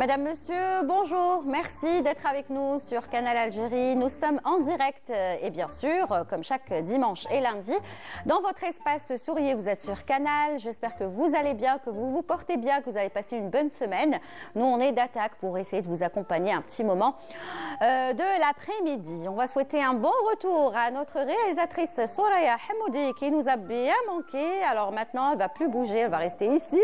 Madame, Monsieur, bonjour. Merci d'être avec nous sur Canal Algérie. Nous sommes en direct et bien sûr, comme chaque dimanche et lundi, dans votre espace Souriez, vous êtes sur Canal. J'espère que vous allez bien, que vous vous portez bien, que vous avez passé une bonne semaine. Nous, on est d'attaque pour essayer de vous accompagner un petit moment de l'après-midi. On va souhaiter un bon retour à notre réalisatrice Soraya Hamoudi qui nous a bien manqué. Alors maintenant, elle ne va plus bouger, elle va rester ici.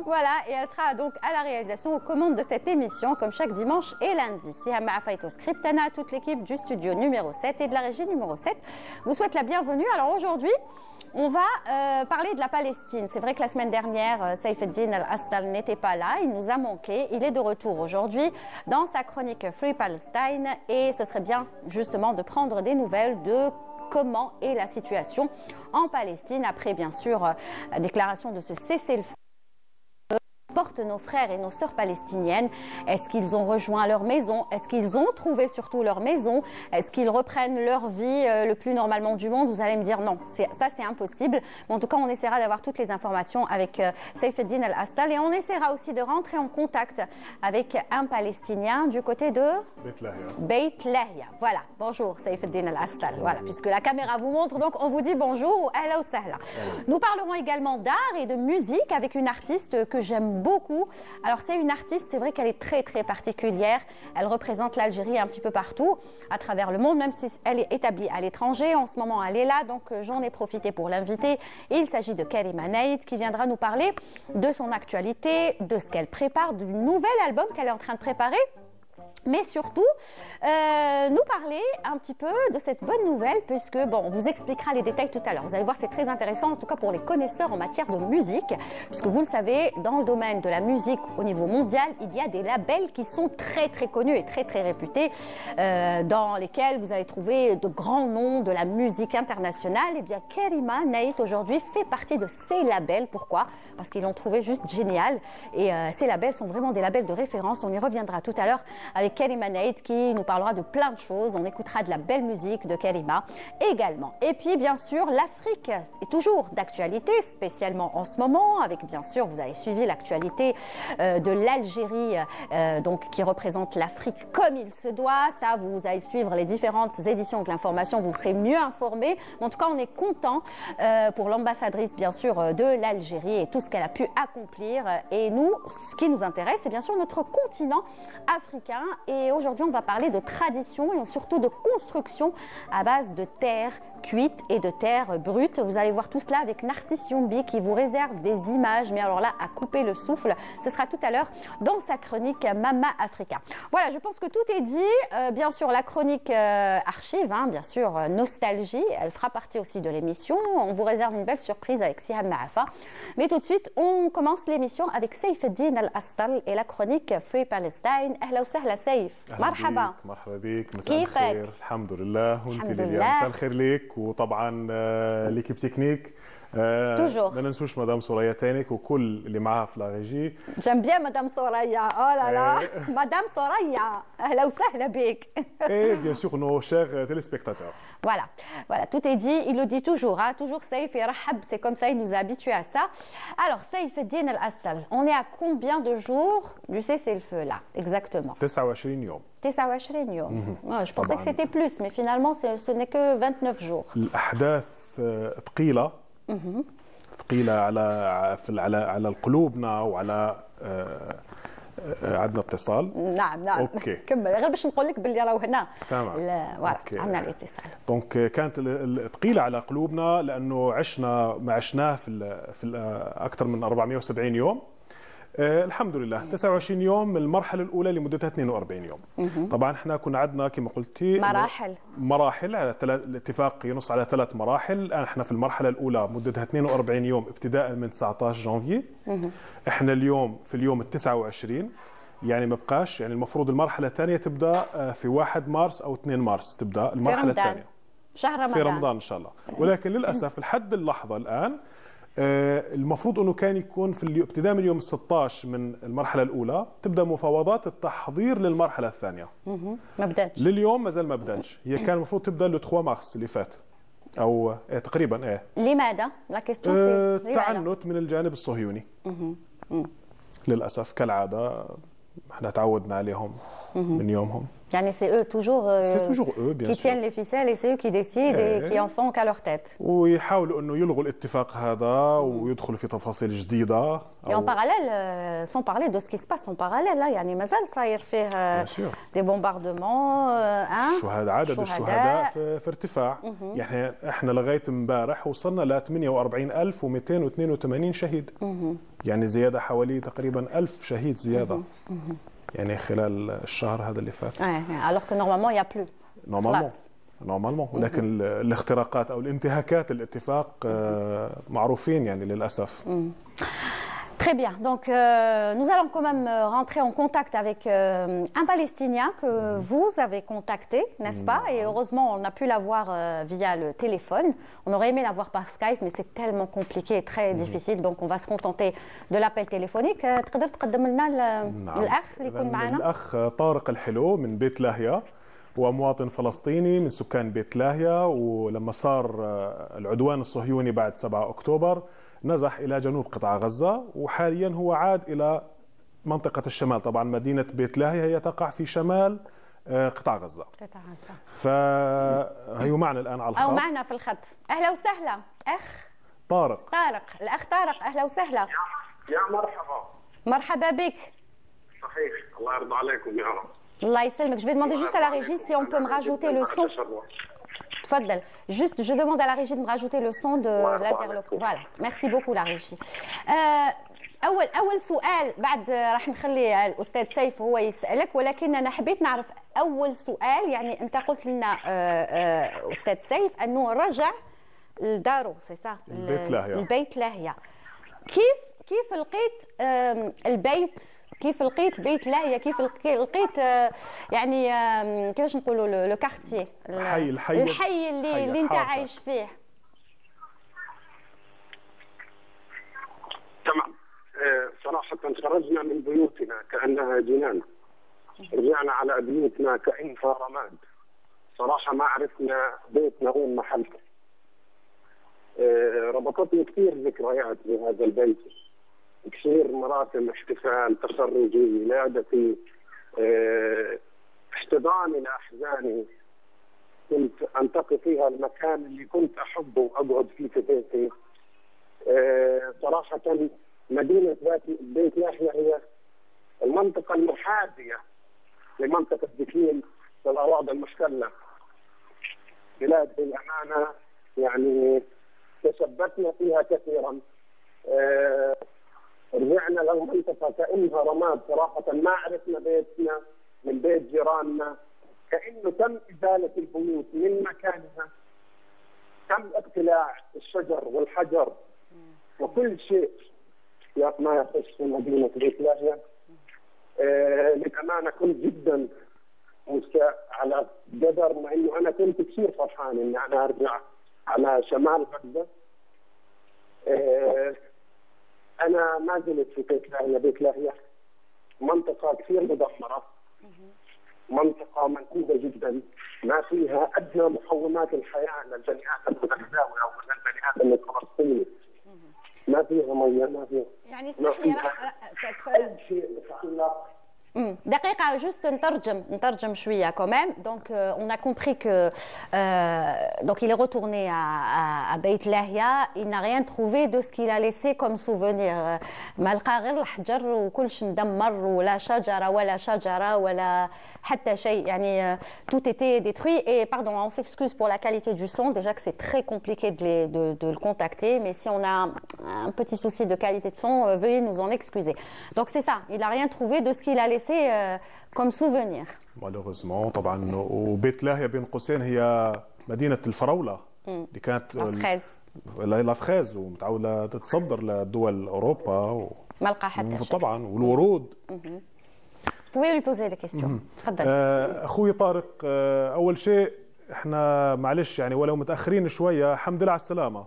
Voilà, et elle sera donc à la réalisation, aux commandes de cette émission, comme chaque dimanche et lundi. Siham Afaito Scriptana, toute l'équipe du studio numéro 7 et de la régie numéro 7 vous souhaite la bienvenue. Alors aujourd'hui, on va parler de la Palestine. C'est vrai que la semaine dernière, Saif Eddin Al-Astal n'était pas là, il nous a manqué. Il est de retour aujourd'hui dans sa chronique Free Palestine et ce serait bien justement de prendre des nouvelles de comment est la situation en Palestine après bien sûr la déclaration de ce cessez-le-feu. Portent nos frères et nos sœurs palestiniennes. Est-ce qu'ils ont rejoint leur maison? Est-ce qu'ils ont trouvé surtout leur maison? Est-ce qu'ils reprennent leur vie le plus normalement du monde? Vous allez me dire non, ça c'est impossible. Mais en tout cas, on essaiera d'avoir toutes les informations avec Saif Eddin Al-Astal et on essaiera aussi de rentrer en contact avec un Palestinien du côté de Beit Lahia. Voilà, bonjour Saif Eddin Al-Astal. Voilà, puisque la caméra vous montre, donc on vous dit bonjour ou ahla ou sahla. Nous parlerons également d'art et de musique avec une artiste que j'aime beaucoup. Alors c'est une artiste, c'est vrai qu'elle est très très particulière. Elle représente l'Algérie un petit peu partout à travers le monde, même si elle est établie à l'étranger. En ce moment, elle est là, donc j'en ai profité pour l'inviter. Et il s'agit de Karima Naïd qui viendra nous parler de son actualité, de ce qu'elle prépare, du nouvel album qu'elle est en train de préparer. Mais surtout, nous parler un petit peu de cette bonne nouvelle, puisque, bon, on vous expliquera les détails tout à l'heure. Vous allez voir, c'est très intéressant, en tout cas pour les connaisseurs en matière de musique, puisque vous le savez, dans le domaine de la musique au niveau mondial, il y a des labels qui sont très très connus et très très réputés, dans lesquels vous allez trouver de grands noms de la musique internationale. Et bien, Karima Naïd, aujourd'hui, fait partie de ces labels. Pourquoi? Parce qu'ils l'ont trouvé juste génial. Et ces labels sont vraiment des labels de référence. On y reviendra tout à l'heure avec Karima Naïd qui nous parlera de plein de choses. On écoutera de la belle musique de Karima également. Et puis bien sûr, l'Afrique est toujours d'actualité, spécialement en ce moment, avec bien sûr, vous avez suivi l'actualité de l'Algérie, donc qui représente l'Afrique comme il se doit. Ça, vous allez suivre les différentes éditions de l'information, vous serez mieux informés. En tout cas, on est content pour l'ambassadrice, bien sûr, de l'Algérie et tout ce qu'elle a pu accomplir. Et nous, ce qui nous intéresse, c'est bien sûr notre continent africain. Et aujourd'hui, on va parler de tradition et surtout de construction à base de terre cuite et de terre brute. Vous allez voir tout cela avec Narcisse Youmbi qui vous réserve des images, mais alors là, à couper le souffle. Ce sera tout à l'heure dans sa chronique Mama Africa. Voilà, je pense que tout est dit. Bien sûr, la chronique archive, hein, bien sûr, nostalgie, elle fera partie aussi de l'émission. On vous réserve une belle surprise avec Siham Maafa. Mais tout de suite, on commence l'émission avec Saif Eddin Al-Astal et la chronique Free Palestine. Ahla wa sahla Saif. مرحبا مرحبا بك. مساء الخير. الحمد لله وانت ليليا. مساء الخير ليك وطبعا ليكيب تكنيك. ما ننسوش مدام سوريا تانيك وكل اللي معاها في لاغيجي. J'aime bien Madame Soraya. Oh là là, Madame Soraya. Ahla wa sahla bik. Et bien sûr nos chers téléspectateurs. Voilà, voilà, tout est dit. Il le dit toujours, hein, toujours Saif et Rahab. C'est comme ça, il nous a habitués à ça. Alors, Saif Eddin Al-Astal, on est à combien de jours du cessez-le-feu là, exactement? 29 يوم. 29 يوم. Je pensais que c'était plus, mais finalement, ce n'est que 29 jours. الأحداث ثقيلة. ثقيلة على قلوبنا وعلى عندنا اتصال. نعم اوكي كمل غير باش نقول لك باللي راهو هنا. تمام فوالا عندنا الاتصال. دونك كانت ثقيلة على قلوبنا لأنه ما عشناه في أكثر من 470 يوم. الحمد لله 29 يوم من المرحلة الأولى لمدتها 42 يوم. طبعا احنا كنا عندنا كما قلتي مراحل على الاتفاق ينص على 3 مراحل. الآن احنا في المرحلة الأولى مدتها 42 يوم ابتداء من 19 جانفي. احنا اليوم في اليوم ال 29 يعني ما بقاش، يعني المفروض المرحلة الثانية تبدأ في 1 مارس أو 2 مارس تبدأ المرحلة الثانية. شهر رمضان. في رمضان إن شاء الله. ولكن للأسف لحد اللحظة الآن المفروض انه كان يكون في ابتداء من يوم 16 من المرحله الاولى تبدا مفاوضات التحضير للمرحله الثانيه. ما بداتش لليوم مازال ما بداتش. هي كان المفروض تبدا لو 3 مارس اللي فات او تقريبا لماذا؟ لا كيستيون سي تعنت من الجانب الصهيوني. للاسف كالعاده احنا تعودنا عليهم من يومهم. يعني c'est eux toujours bien qui sûr. tiennent les ficelles et c'est eux qui décident et qui en font qu'à leur tête. ويحاولوا انه يلغوا الاتفاق هذا ويدخلوا في تفاصيل جديده. Et en parallèle, sans parler de ce qui se passe en parallèle, là, يعني مازال صاير فيه des bombardements. عدد الشهداء في ارتفاع. يعني احنا لغايه امبارح وصلنا ل 48282 شهيد. يعني زياده حوالي تقريبا 1000 شهيد زياده. يعني خلال الشهر هذا اللي فات. alors que normalement il y a plus. نورمالمون ولكن الاختراقات او الانتهاكات الاتفاق معروفين يعني للاسف. Très bien. Donc, nous allons quand même rentrer en contact avec un Palestinien que vous avez contacté, n'est-ce pas? Et heureusement, on a pu l'avoir via le téléphone. On aurait aimé l'avoir par Skype, mais c'est tellement compliqué et très difficile. Donc, on va se contenter de l'appel téléphonique. تقدر تقدم لنا الأخ اللي يكون معنا؟ الأخ طارق الحلو من بيت لاهيا. هو مواطن فلسطيني من سكان بيت لاهيا، ولما صار العدوان الصهيوني بعد 7 أكتوبر نزح إلى جنوب قطاع غزة، وحاليا هو عاد إلى منطقة الشمال. طبعا مدينة بيت لاهيا هي تقع في شمال قطاع غزة. فهي معنا الآن على الخط. أو معنا في الخط. أهلا وسهلا أخ طارق. الأخ طارق، أهلا وسهلا. يا مرحبا. مرحبا بك. صحيح، الله يرضى عليكم يا رب. Allah يسلمك. Je vais demander juste à la régie si on peut me rajouter le son. تفضل. Juste, je demande à la régie de me rajouter le son de l'interlocuteur. Voilà. Merci beaucoup la régie. أول سؤال بعد راح نخلي الأستاذ سيف هو يسألك، ولكن أنا حبيت نعرف أول سؤال. يعني أنت قلت لنا أستاذ سيف أنه رجع لداره، سي صح؟ البيت لاهيا. كيف لقيت البيت؟ كيف لقيت بيت لاهيا؟ كيف لقيت يعني كيفاش نقولوا لو كارتيer، الحي اللي انت عايش فيه؟ تمام. صراحة خرجنا من بيوتنا كأنها جنان، رجعنا على بيوتنا كأنها رماد. صراحة ما عرفنا بيتنا وين محله. ربطتني كثير ذكريات بهذا البيت، كثير مراسم احتفال، تخرجي، ولادتي، احتضاني لاحزاني. كنت انتقي فيها المكان اللي كنت احبه واقعد فيه في بيتي. صراحه مدينه بيت لاهيا هي المنطقه المحاذيه لمنطقه بكين في الاراضي المحتله. بلاد بالامانه يعني تثبتنا فيها كثيرا. رجعنا للمنطقة كأنها رماد. صراحة ما عرفنا بيتنا من بيت جيراننا، كأنه تم إزالة البيوت من مكانها، تم اقتلاع الشجر والحجر وكل شيء ما يخص مدينة بيت لاهيا. للأمانة كنت جدا مستاء على قدر، مع إنه أنا كنت كثير فرحان إني أنا أرجع على شمال غزة. أنا ما زلت في بيت لاهيا، منطقة كثير مدمرة، منطقة منكوبة جدا، ما فيها أدنى مقومات الحياة للبني آدم الغزاوي أو للبني آدم الفلسطيني. ما فيها مياه، ما فيها يعني اسمح لي أي شيء يتعلق. دقيقة juste نترجم شوية quand même. Donc on a compris que donc il est retourné à Beit Lahia. Il n'a rien trouvé de ce qu'il a laissé comme souvenir. ما لقى غير الحجر وكلش مدمر، ولا شجرة ولا حتى شيء. يعني tout était détruit. Et pardon, on s'excuse pour la qualité du son. Déjà que c'est très compliqué de le contacter, mais si on a un petit souci de qualité de son, veuillez nous en excuser. Donc c'est ça. Il n'a rien trouvé de ce qu'il a laissé comme souvenir. malheureusement. طبعا وبيت لاهيا بين قوسين هي مدينة الفراولة اللي كانت لافخاز ومتعودة تتصدر لدول أوروبا ما لقى حتى شيء طبعا، والورود. pouvez lui poser des questions. تفضل. أخوي طارق، أول شيء احنا معلش يعني ولو متأخرين شوية، الحمد لله على السلامة.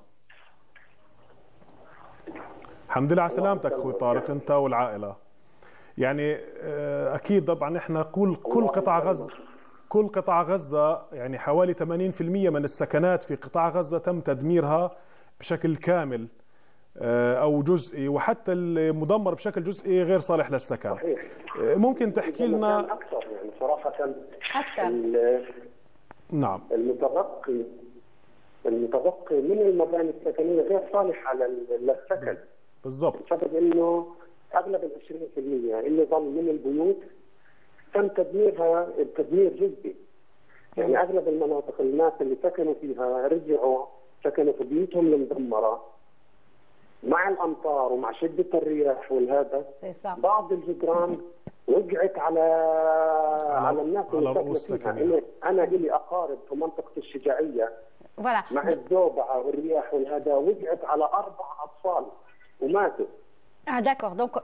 الحمد لله على سلامتك أخوي طارق أنت والعائلة. يعني اكيد طبعا احنا كل قطاع غزه يعني حوالي 80% من السكنات في قطاع غزه تم تدميرها بشكل كامل او جزئي، وحتى المدمر بشكل جزئي غير صالح للسكن. صحيح. ممكن تحكي لنا اكثر يعني صراحه اكثر. نعم. المتبقي من المباني السكنيه غير صالحه للسكن. بالضبط. بسبب انه اغلب ال 20% اللي ظل من البيوت تم تدميرها تدمير جزئي. يعني اغلب المناطق الناس اللي سكنوا فيها رجعوا سكنوا في بيوتهم المدمره مع الامطار ومع شده الرياح والهذا. بعض الجدران وقعت على الناس اللي سكنوا فيها. انا لي اقارب في منطقه الشجاعيه مع الزوبعه والرياح والهذا وقعت على 4 اطفال وماتوا. داكور. دونك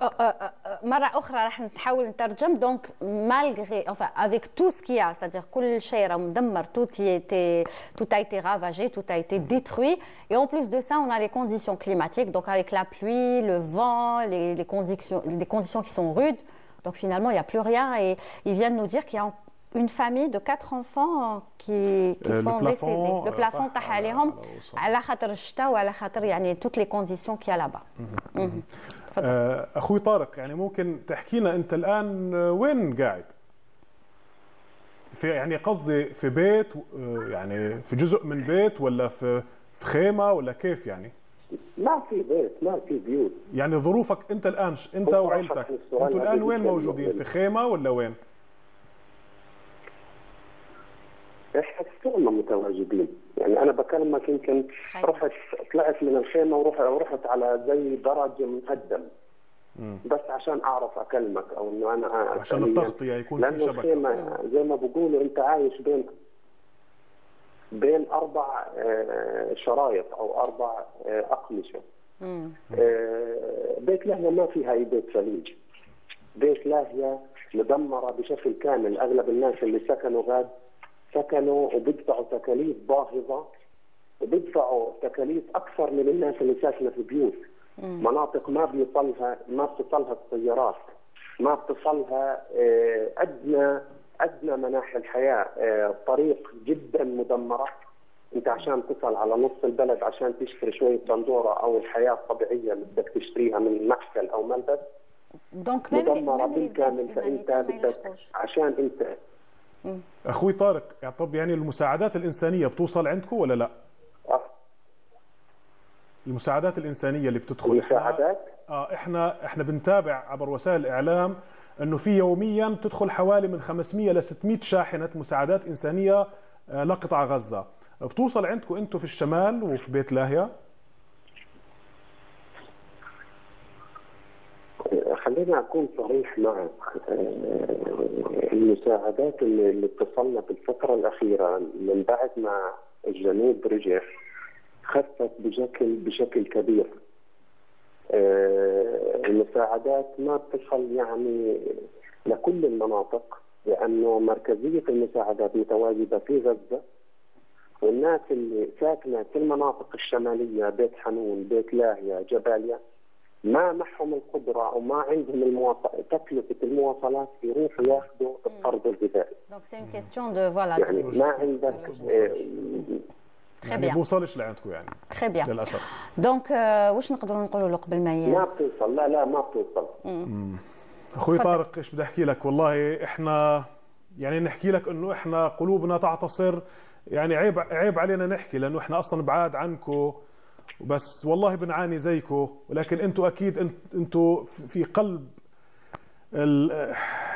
مرة أخرى راح نحاول نترجم. دونك malgré enfin avec tout ce qu'il y a, c'est-à-dire كل شيء راه مدمر, tout a été ravagé, tout a été détruit, et en plus de ça on a les conditions climatiques, donc avec la pluie, le vent, les conditions qui sont rudes, donc finalement il n'y a plus rien. Et ils viennent nous dire qu'il y a une famille de 4 enfants qui sont décédés. Le plafond طاح عليهم على خاطر الشتاء وعلى خاطر يعني toutes les conditions qu'il y a là-bas. اخوي طارق, يعني ممكن تحكي لنا انت الان وين قاعد؟ في يعني قصدي في بيت, يعني في جزء من بيت ولا في خيمه ولا كيف يعني؟ ما في بيت, ما في بيوت. يعني ظروفك انت الان, انت وعائلتك انتوا الان وين موجودين؟ في خيمه ولا وين؟ احنا كلنا متواجدين. يعني انا بكلمك يمكن طلعت من الخيمه ورحت على زي درج مهدم بس عشان اعرف اكلمك, او انه انا عشان التغطيه يكون في شبكه. الخيمه زي ما بقولوا انت عايش بين 4 شرايط او 4 اقمشه. بيت لاهيا ما فيها اي بيت ثليج. بيت لاهيا مدمره بشكل كامل. اغلب الناس اللي سكنوا غاد سكنوا وبيدفعوا تكاليف باهظه, وبيدفعوا تكاليف اكثر من الناس اللي ساكنه في بيوت. مناطق ما بتصلها السيارات, ما بتصلها ادنى مناحي الحياه. طريق جدا مدمره. انت عشان تصل على نص البلد عشان تشتري شويه بندوره او الحياه الطبيعيه اللي بدك تشتريها من محل او ملبس مدمره بالكامل. فانت بدك عشان انت اخوي طارق, طب يعني المساعدات الانسانيه بتوصل عندكم ولا لا؟ المساعدات الانسانيه اللي بتدخل المساعدات احنا بنتابع عبر وسائل الاعلام انه في يوميا بتدخل حوالي من 500 ل 600 شاحنه مساعدات انسانيه لقطاع غزه. بتوصل عندكم انتم في الشمال وفي بيت لاهيا؟ خليني اكون صريح معك. المساعدات اللي اتصلنا بالفتره الاخيره من بعد ما الجنوب رجع خفت بشكل كبير. المساعدات ما بتصل يعني لكل المناطق, لانه مركزيه المساعدات متواجده في غزه, والناس اللي ساكنه في المناطق الشماليه بيت حنون, بيت لاهيا, جباليا, ما معهم القدره او ما عندهم تكلفه المواصلات يروحوا ياخذوا الطرد الغذائي. دونك سي اون كيستيون دو فوالا يعني ما عندك يعني ما بوصلش لعندكم يعني. تري بيان للاسف. دونك واش نقدروا نقولوا له قبل ما بتوصل. لا ما بتوصل. اخوي طارق, ايش بدي احكي لك, والله احنا يعني نحكي لك انه احنا قلوبنا تعتصر, يعني عيب علينا نحكي لانه احنا اصلا بعاد عنكم, بس والله بنعاني زيكم. ولكن انتم اكيد انتم في قلب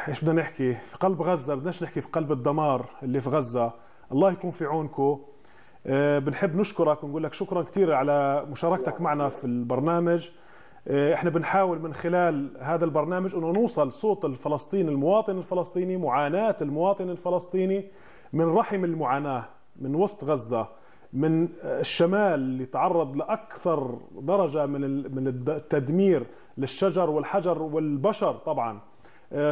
ايش بدنا نحكي, في قلب غزه, بدناش نحكي في قلب الدمار اللي في غزه. الله يكون في عونكم. بنحب نشكرك ونقول لك شكرا كثير على مشاركتك معنا في البرنامج. احنا بنحاول من خلال هذا البرنامج انه نوصل صوت الفلسطيني, المواطن الفلسطيني, معاناة المواطن الفلسطيني من رحم المعاناة, من وسط غزة, من الشمال اللي تعرض لأكثر درجة من التدمير للشجر والحجر والبشر طبعا.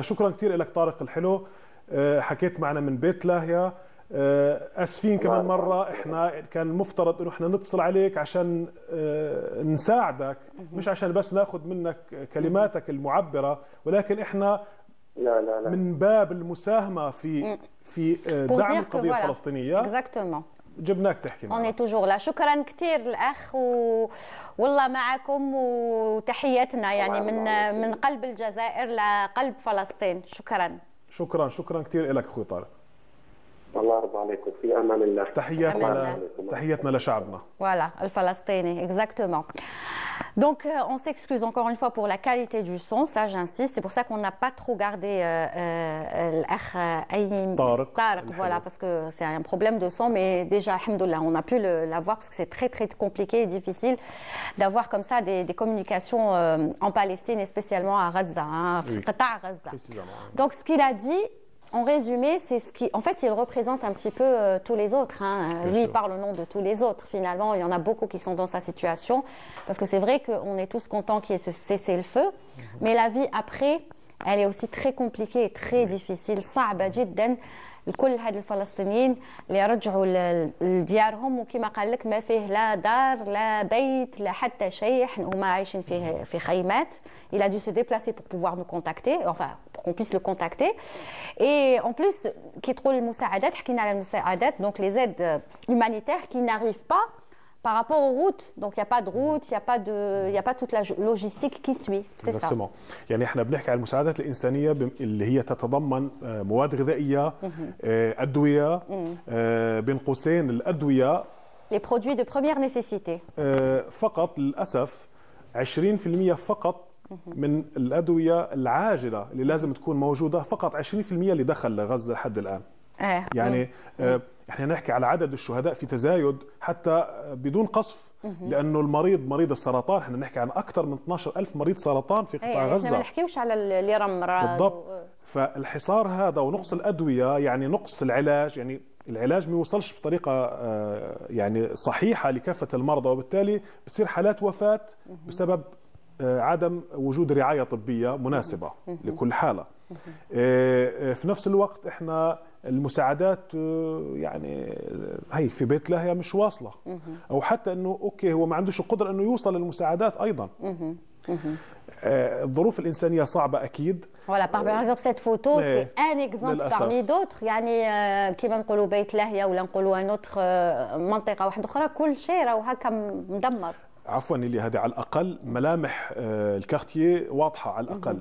شكرا كثير لك طارق الحلو, حكيت معنا من بيت لاهيا. اسفين كمان مره, احنا كان المفترض انه احنا نتصل عليك عشان نساعدك, مش عشان بس ناخذ منك كلماتك المعبره, ولكن احنا لا. من باب المساهمه في دعم القضيه الفلسطينيه. جبناك تحكي معنا. اوني توجور لا. شكرا كثير الاخ والله معكم وتحياتنا يعني من قلب الجزائر لقلب فلسطين. شكرا شكرا كثير لك اخوي طارق. الله يرضى عليكم، في امان الله. تحياتنا لشعبنا. Voilà, le Palestinien, exactement. Donc, on s'excuse encore une fois pour la qualité du son, ça j'insiste. C'est pour ça qu'on n'a pas trop gardé Tarek, voilà, parce que c'est un problème de son. Mais déjà, alhamdoulilah, on a pu l'avoir parce que c'est très très compliqué et difficile d'avoir comme ça des communications en Palestine et spécialement à Gaza, Qatar, Gaza. Donc, ce qu'il a dit, en résumé, c'est ce qui, en fait, il représente un petit peu tous les autres. Lui, il parle au nom de tous les autres. Finalement, il y en a beaucoup qui sont dans sa situation, parce que c'est vrai qu'on est tous contents qu'il y ait ce cessez-le-feu, mais la vie après, elle est aussi très compliquée et très difficile. صعبة جدا لكل هاد الفلسطينيين اللي يرجعوا لديارهم، وكما قال لك ما فيه لا دار لا بيت لا حتى شيء، هما عايشين في خيمات. Il a dû se déplacer pour pouvoir nous contacter, enfin pour qu'on puisse le contacter. Et en plus كي تقول المساعدات، حكينا على المساعدات، donc les aides humanitaires qui n'arrivent pas par rapport aux routes. Donc il n'y a pas de route, il n'y a pas toute la logistique qui suit. C'est ça. يعني احنا بنحكي على المساعدات الإنسانية اللي هي تتضمن مواد غذائية، أدوية، بين قوسين الأدوية، les produits de première nécessité. فقط للأسف 20% فقط من الأدوية العاجلة اللي لازم تكون موجودة، فقط 20% اللي دخل لغزة لحد الآن. يعني احنا نحكي على عدد الشهداء في تزايد حتى بدون قصف، لانه مريض السرطان، احنا نحكي عن اكثر من 12,000 مريض سرطان في قطاع غزه. احنا ما نحكيوش على اللي رمرض بالضبط. فالحصار هذا ونقص الادويه يعني نقص العلاج، يعني العلاج ما يوصلش بطريقه يعني صحيحه لكافه المرضى، وبالتالي بتصير حالات وفاه بسبب عدم وجود رعايه طبيه مناسبه لكل حاله. في نفس الوقت احنا المساعدات يعني هي في بيت لاهيا مش واصله، او حتى انه اوكي هو ما عندوش القدره انه يوصل للمساعدات ايضا. الظروف الانسانيه صعبه اكيد. Voilà, par exemple cette photo c'est un exemple parmi d'autres. يعني كيما نقولوا بيت لاهيا ولا نقولوا ان اوتر منطقه واحده اخرى، كل شيء راهو هكا مدمر. عفوا اللي هذه على الاقل ملامح الكارتيه واضحه على الاقل.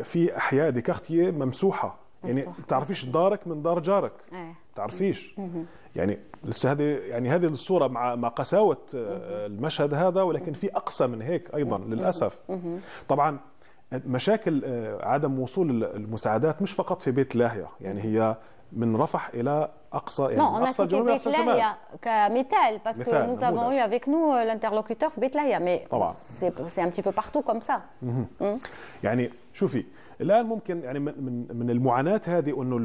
في احياء دي كارتيه ممسوحه، يعني تعرفيش دارك من دار جارك، تعرفيش. يعني لسه هذه الصوره مع قساوه المشهد هذا، ولكن في اقصى من هيك ايضا للاسف. طبعا مشاكل عدم وصول المساعدات مش فقط في بيت لاهيا، يعني هي من رفح الى اقصى، يعني اقصى جنوب اقصى شمال كمثال، parce que nous avons eu avec nous l'interlocuteur في بيت لاهيا، mais c'est un petit peu partout comme ça. يعني شوفي الان ممكن يعني من المعاناه هذه انه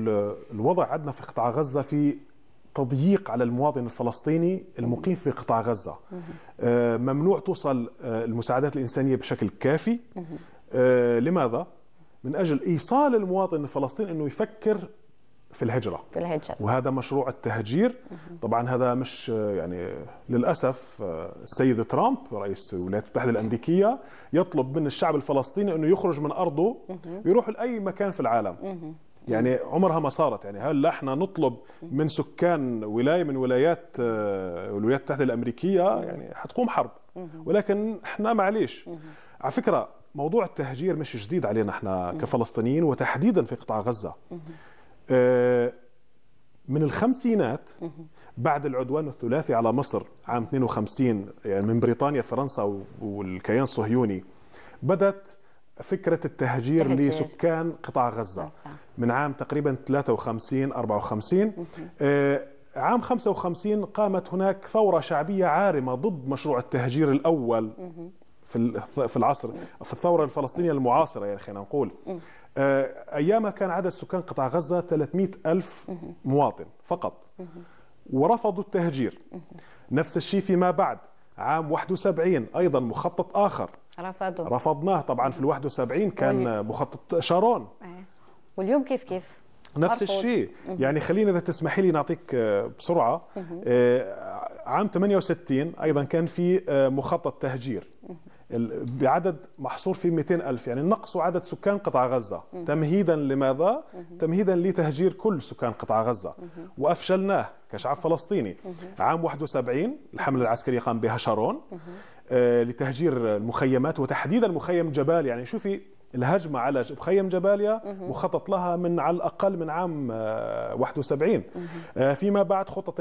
الوضع عندنا في قطاع غزه في تضييق على المواطن الفلسطيني المقيم في قطاع غزه. ممنوع توصل المساعدات الانسانيه بشكل كافي. لماذا؟ من اجل ايصال المواطن الفلسطيني انه يفكر في الهجرة. وهذا مشروع التهجير. طبعا هذا مش يعني للأسف السيد ترامب رئيس الولايات المتحدة الأمريكية يطلب من الشعب الفلسطيني أنه يخرج من أرضه ويروح لأي مكان في العالم. يعني عمرها ما صارت. يعني هل احنا نطلب من سكان ولاية من ولايات الولايات المتحدة الأمريكية يعني حتقوم حرب، ولكن احنا معليش. على فكرة موضوع التهجير مش جديد علينا احنا كفلسطينيين، وتحديدا في قطاع غزة. من الخمسينات بعد العدوان الثلاثي على مصر عام 52 يعني من بريطانيا فرنسا والكيان الصهيوني، بدأت فكرة التهجير لسكان قطاع غزة من عام تقريبا 53 54. عام 55 قامت هناك ثورة شعبية عارمة ضد مشروع التهجير الأول في العصر، في الثورة الفلسطينية المعاصرة يعني خلينا نقول. أيامها كان عدد سكان قطاع غزة 300,000 مواطن فقط، ورفضوا التهجير. نفس الشيء فيما بعد عام 71 أيضا مخطط آخر رفضناه. طبعا في 71 كان مخطط شارون، واليوم كيف نفس الشيء. يعني خلينا إذا تسمحي لي نعطيك بسرعة. عام 68 أيضا كان في مخطط تهجير. بعدد محصور في 200,000، يعني نقصوا عدد سكان قطاع غزة تمهيدا لماذا؟ تمهيدا لتهجير كل سكان قطاع غزة، وأفشلناه كشعب فلسطيني. عام 71 الحملة العسكرية قام بها شارون لتهجير المخيمات، وتحديدا مخيم جباليا. يعني شوفي الهجمة على مخيم جباليا مخطط لها من على الأقل من عام 71. فيما بعد خطط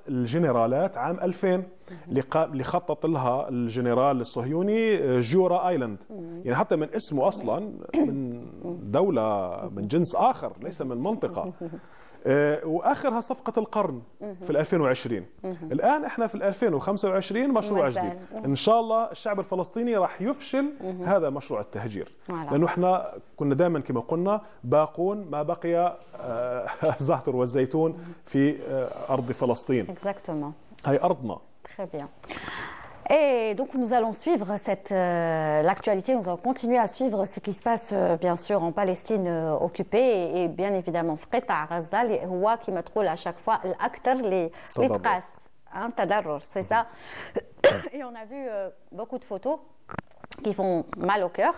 الجنرالات عام 2000 اللي خطط لها الجنرال الصهيوني جورا آيلاند، يعني حتى من اسمه أصلا من دولة من جنس آخر ليس من منطقة. واخرها صفقه القرن في 2020. الان احنا في 2025 مشروع جديد. ان شاء الله الشعب الفلسطيني راح يفشل هذا مشروع التهجير، لانه احنا كنا دائما كما قلنا باقون ما بقي الزعتر والزيتون في ارض فلسطين. هاي ارضنا. Très bien. Et donc nous allons suivre l'actualité, nous allons continuer à suivre ce qui se passe bien sûr en Palestine occupée et bien évidemment في قطاع غزة اللي هو كما تقول à chaque fois الأكثر اللي تقاس تضرر, c'est ça. Et on a vu beaucoup de photos qui font mal au cœur.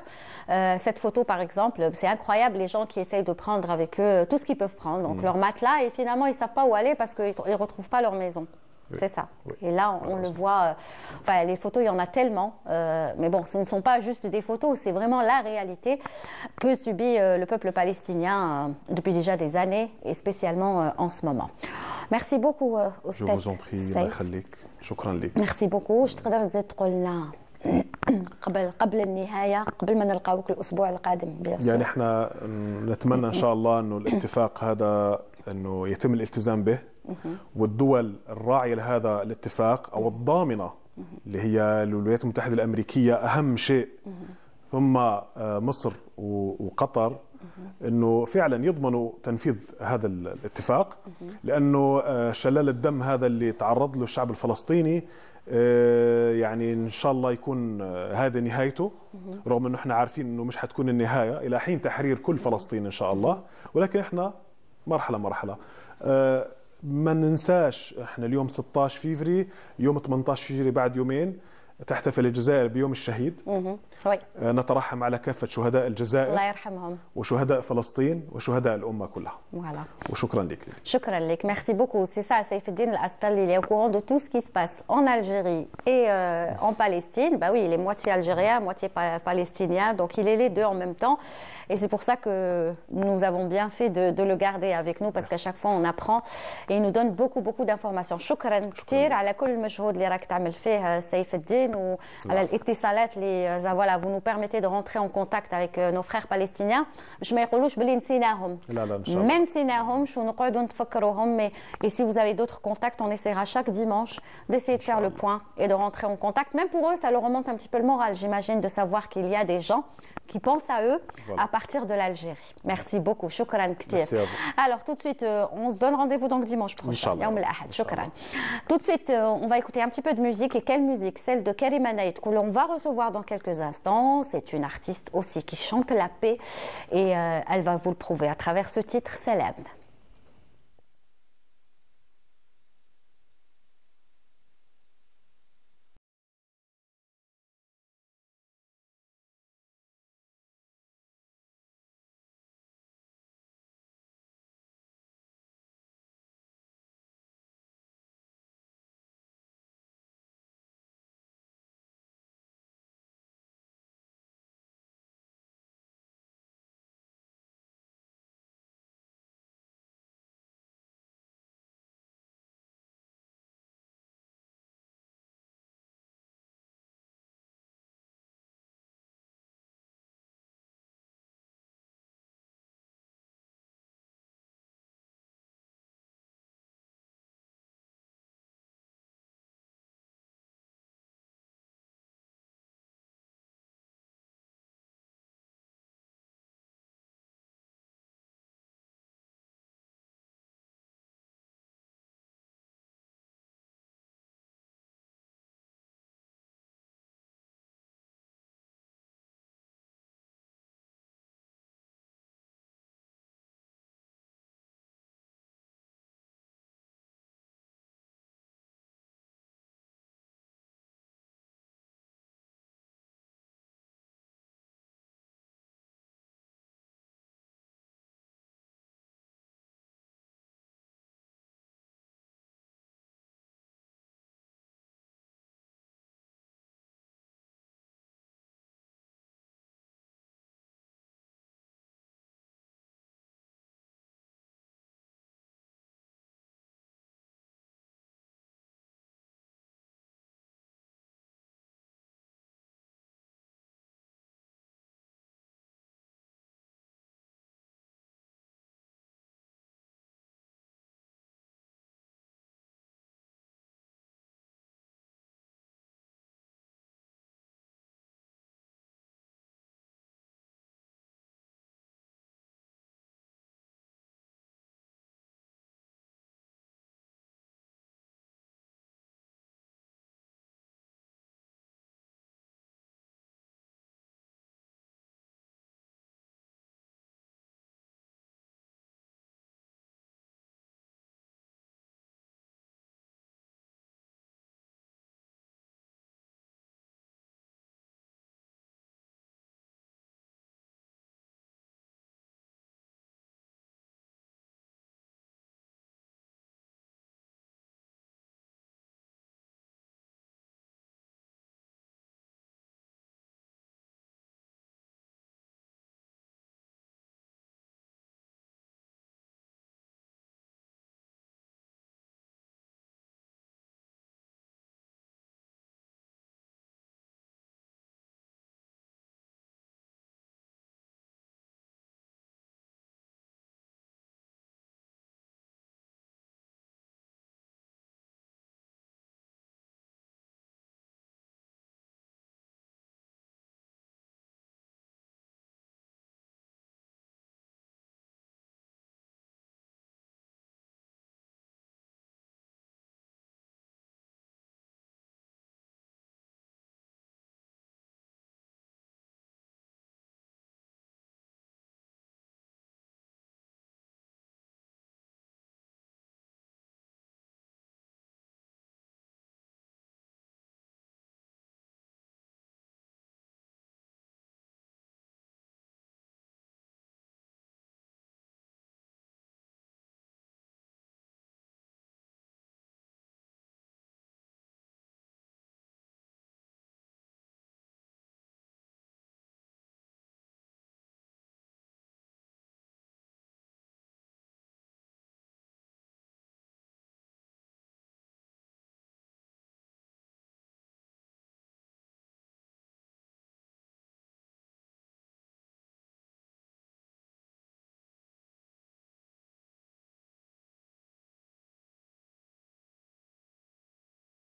Cette photo par exemple, c'est incroyable les gens qui essayent de prendre avec eux tout ce qu'ils peuvent prendre, donc leur matelas, et finalement ils ne savent pas où aller parce qu'ils ne retrouvent pas leur maison. C'est ça. Oui. Et là, on le voit. Enfin, les photos, il y en a tellement. Mais bon, ce ne sont pas juste des photos, c'est vraiment la réalité que subit le peuple palestinien depuis déjà des années et spécialement en ce moment. Merci beaucoup, Oustad. Je vous en prie, الله يخليك. شكرا لك. Merci beaucoup. Je تقدر تزيد تقول لنا قبل النهاية، قبل ما نلقاوك الأسبوع القادم بيان. يعني احنا نتمنى إن شاء الله إنه الاتفاق هذا إنه يتم الالتزام به، والدول الراعية لهذا الاتفاق أو الضامنة اللي هي الولايات المتحدة الأمريكية أهم شيء، ثم مصر وقطر، إنه فعلا يضمنوا تنفيذ هذا الاتفاق، لأنه شلال الدم هذا اللي تعرض له الشعب الفلسطيني يعني إن شاء الله يكون هذا نهايته، رغم إنه إحنا عارفين إنه مش حتكون النهاية إلى حين تحرير كل فلسطين إن شاء الله، ولكن إحنا مرحلة مرحلة. ما ننساش احنا اليوم 16 فيفري، يوم 18 فيفري بعد يومين تحتفل الجزائر بيوم الشهيد. نترحم على كافة شهداء الجزائر الله يرحمهم، وشهداء فلسطين وشهداء الأمة كلها. وشكرا لك. شكرا لك. Merci beaucoup. C'est ça, Saïf Eddine El-Astal, il est au courant de tout ce qui se passe en Algérie et en Palestine. Bah oui, il est moitié algérien, moitié palestinien, donc il est les deux en même temps. Et c'est pour ça que nous avons bien fait de le garder avec nous, parce qu'à chaque fois on apprend et il nous donne beaucoup d'informations. شكرا كثير على كل المجهود اللي راك تعمل فيه سيف الدين، وعلى الاتصالات اللي voilà, vous nous permettez de rentrer en contact avec nos frères palestiniens. باش ما يقولوش بلي نسيناهم. لا ان شاء الله. ما نسيناهمش ونقعدوا نتفكروهم. Et si vous avez d'autres contacts, on essaiera chaque dimanche d'essayer de faire le point et de rentrer en contact. Même pour eux, ça leur remonte un petit peu le moral, j'imagine, de savoir qu'il y a des gens qui pensent à eux à partir de l'Algérie. Merci beaucoup. شكرا كثير. Alors tout de suite, on se donne rendez-vous donc dimanche prochain. يوم الأحد. شكرا. Tout de suite, on va écouter un petit peu de musique. Et quelle musique? Celle de Karima Naït, que l'on va recevoir dans quelques instants. C'est une artiste aussi qui chante la paix et elle va vous le prouver à travers ce titre, Salam.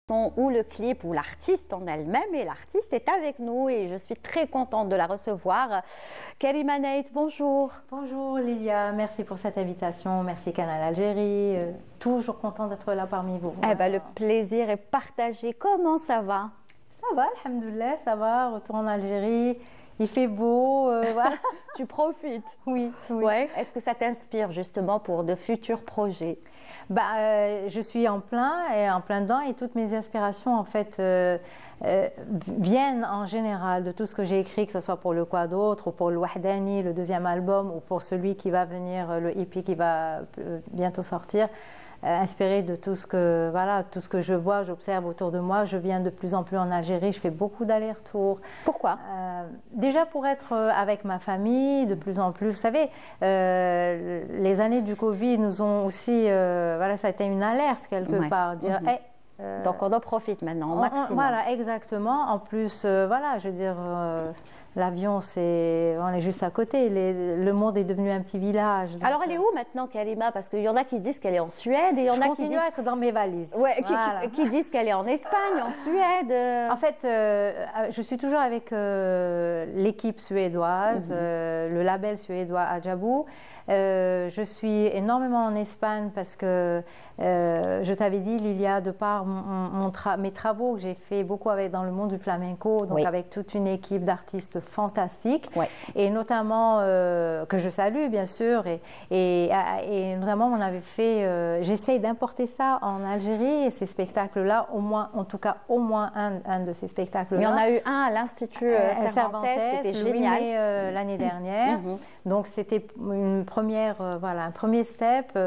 ou le clip ou l'artiste en elle-même, et l'artiste est avec nous et je suis très contente de la recevoir. Karima Naït, bonjour. Bonjour Lilia, merci pour cette invitation, merci Canal Algérie, toujours contente d'être là parmi vous. Eh ben, le plaisir est partagé. Comment ça va? Ça va, alhamdoulilah, ça va, retour en Algérie, il fait beau, voilà. Tu profites? Oui. Ouais. Est-ce que ça t'inspire justement pour de futurs projets? Je suis en plein dedans, et toutes mes inspirations en fait viennent en général de tout ce que j'ai écrit, que ce soit pour le Quoi d'autre ou pour le Wahdani, le deuxième album, ou pour celui qui va venir, le EP qui va bientôt sortir. Inspirée de tout ce que je vois, j'observe autour de moi. Je viens de plus en plus en Algérie, je fais beaucoup d'allers-retours. Pourquoi? Déjà pour être avec ma famille de plus en plus. Vous savez, les années du Covid nous ont aussi, ça a été une alerte quelque part. Dire, donc on en profite maintenant au maximum. Voilà, exactement. En plus, je veux dire, l'avion, on est juste à côté. Le monde est devenu un petit village. Donc... Alors, elle est où maintenant, Karima? Parce qu'il y en a qui disent qu'elle est en Suède et il y en a qui disent... à être dans mes valises. Ouais, qui disent qu'elle est en Espagne, en Suède. En fait, je suis toujours avec l'équipe suédoise, le label suédois Adjabou. Je suis énormément en Espagne parce que je t'avais dit, Lilia, de par mes travaux que j'ai fait beaucoup dans le monde du flamenco, donc avec toute une équipe d'artistes fantastiques, et notamment que je salue bien sûr, et notamment on avait fait, j'essaye d'importer ça en Algérie, et ces spectacles-là, au moins un de ces spectacles-là. Il y en a eu un à l'Institut Cervantes, c'était génial. L'année dernière. Donc c'était un premier step,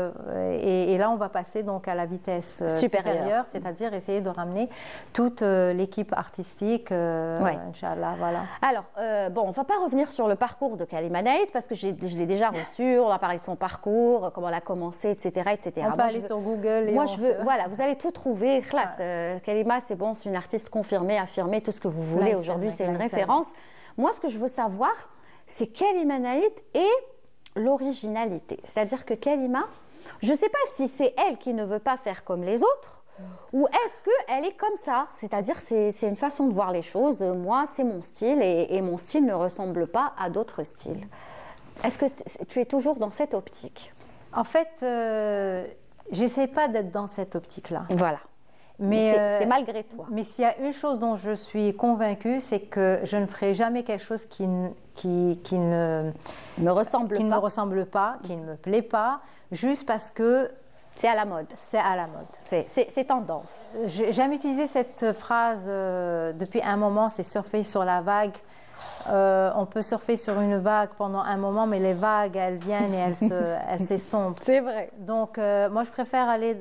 et là on va passer donc à la vitesse supérieure, c'est-à-dire essayer de ramener toute l'équipe artistique, Inch'Allah, voilà. Alors, on ne va pas revenir sur le parcours de Karima Naït parce que je l'ai déjà reçu, on va parler de son parcours, comment elle a commencé, etc. On peut aller sur Google. Vous allez tout trouver. Karima, c'est bon, c'est une artiste confirmée, affirmée, tout ce que vous voulez. Aujourd'hui, c'est une référence. Moi, ce que je veux savoir, c'est Karima Naït et l'originalité. C'est-à-dire que Karima, je ne sais pas si c'est elle qui ne veut pas faire comme les autres, ou est-ce qu'elle est comme ça? C'est-à-dire c'est une façon de voir les choses. Moi, c'est mon style, et mon style ne ressemble pas à d'autres styles. Est-ce que tu es toujours dans cette optique? En fait, j'essaie pas d'être dans cette optique-là. Voilà. Mais c'est malgré toi. Mais s'il y a une chose dont je suis convaincue, c'est que je ne ferai jamais quelque chose qui ne me ressemble pas, qui ne me plaît pas, juste parce que c'est à la mode. C'est à la mode. C'est tendance. J'aime utiliser cette phrase depuis un moment, c'est surfer sur la vague. On peut surfer sur une vague pendant un moment, mais les vagues, elles viennent et elles s'estompent. C'est vrai. Donc, moi, je préfère aller,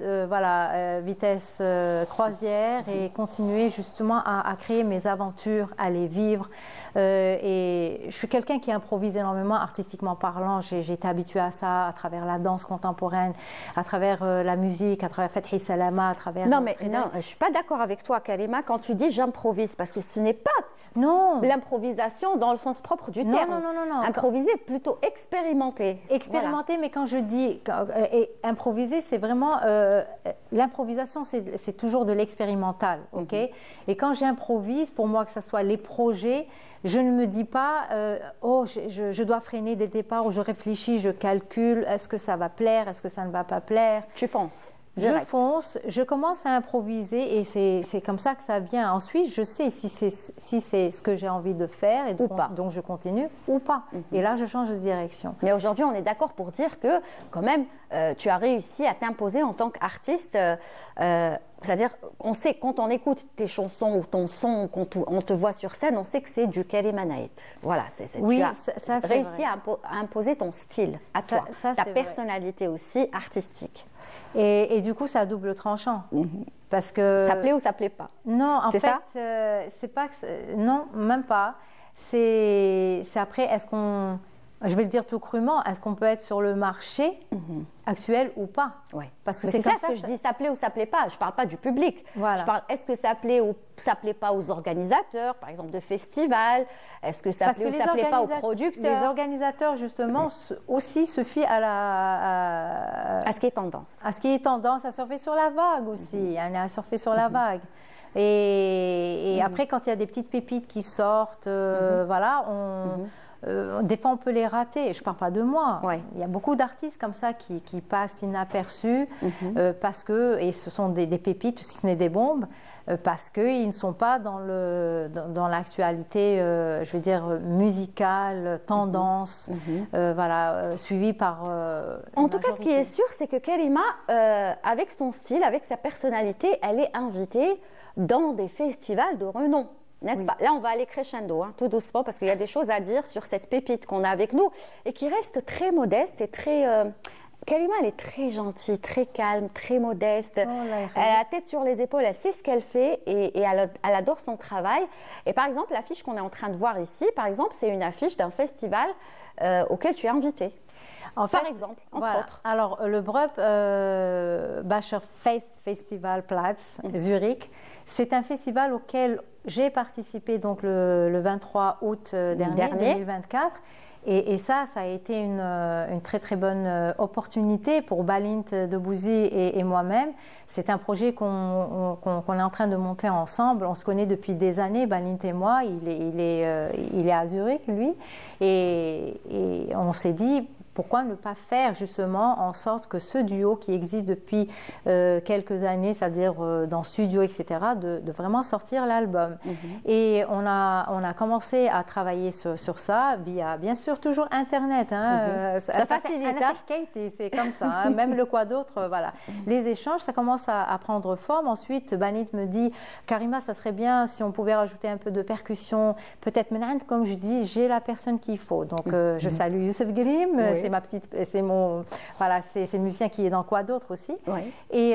vitesse croisière, et continuer justement à créer mes aventures, à les vivre. Et je suis quelqu'un qui improvise énormément, artistiquement parlant. J'ai été habituée à ça à travers la danse contemporaine, à travers la musique, à travers Fethi Salama, à travers... Non, je ne suis pas d'accord avec toi, Karima, quand tu dis j'improvise, parce que ce n'est pas l'improvisation dans le sens propre du terme. Non. Improviser, plutôt expérimenter. Expérimenter, voilà. Mais quand je dis improviser, c'est vraiment... l'improvisation, c'est toujours de l'expérimental, ok? Et quand j'improvise, pour moi, que ce soit les projets, je ne me dis pas je dois freiner dès le départ, ou je réfléchis, je calcule, est-ce que ça va plaire, est-ce que ça ne va pas plaire? Tu fonces. Direct. Je fonce, je commence à improviser, et c'est comme ça que ça vient. Ensuite, je sais si c'est ce que j'ai envie de faire, et donc je continue ou pas. Et là, je change de direction. Mais aujourd'hui, on est d'accord pour dire que quand même, tu as réussi à t'imposer en tant qu'artiste. C'est-à-dire, on sait, quand on écoute tes chansons ou ton son, quand on te voit sur scène, on sait que c'est du Karima Naït. Voilà, tu as réussi à imposer ton style à toi, ta personnalité aussi artistique. Et du coup, c'est à double tranchant. Parce que... Ça plaît ou ça plaît pas? Non, en fait, c'est pas que... Non, même pas. C'est après, est-ce qu'on je vais le dire tout crûment, est-ce qu'on peut être sur le marché actuel ou pas? Ouais. Parce que c'est ça ce que je dis, ça plaît ou ça plaît pas. Je ne parle pas du public. Voilà. Je parle, est-ce que ça plaît ou ça plaît pas aux organisateurs, par exemple de festivals? Est-ce que ça plaît ou ça plaît pas aux producteurs? Les organisateurs, justement, aussi se fient à ce qui est tendance. À ce qui est tendance, à surfer sur la vague aussi, à surfer sur la vague. Et après, quand il y a des petites pépites qui sortent, voilà, des fois on peut les rater. Je ne parle pas de moi. Ouais. Il y a beaucoup d'artistes comme ça qui passent inaperçus parce que, et ce sont des pépites, si ce n'est des bombes, parce qu'ils ne sont pas dans l'actualité, je veux dire, musicale, tendance, voilà, suivie par. En tout cas, ce qui est sûr, c'est que Karima, avec son style, avec sa personnalité, elle est invitée dans des festivals de renom. N'est-ce pas? Là, on va aller crescendo, hein, tout doucement, parce qu'il y a des choses à dire sur cette pépite qu'on a avec nous et qui reste très modeste et très. Karima, elle est très gentille, très calme, très modeste. Oh, elle a la tête sur les épaules, elle sait ce qu'elle fait et elle adore son travail. Et par exemple, l'affiche qu'on est en train de voir ici, par exemple, c'est une affiche d'un festival auquel tu es invitée. Par exemple, entre autres. Alors, le Brup Bacher Festivalplatz, Zurich, c'est un festival auquel j'ai participé donc le 23 août dernier 2024. Et ça a été une très très bonne opportunité pour Balint Debouzy et moi-même. C'est un projet qu'on est en train de monter ensemble. On se connaît depuis des années, Balint et moi. Il est à Zurich, lui. Et on s'est dit, pourquoi ne pas faire justement en sorte que ce duo qui existe depuis quelques années, c'est-à-dire dans studio, etc., de vraiment sortir l'album. Et on a commencé à travailler sur ça via, bien sûr, toujours Internet. Hein, ça facilite. C'est comme ça. Hein, même le quoi d'autre, voilà. Les échanges, ça commence à prendre forme. Ensuite, Banit me dit, Karima, ça serait bien si on pouvait rajouter un peu de percussion. Peut-être, comme je dis, j'ai la personne qu'il faut. Donc, je salue Youssef Grim. C'est le musicien qui est dans quoi d'autre aussi. Oui. Et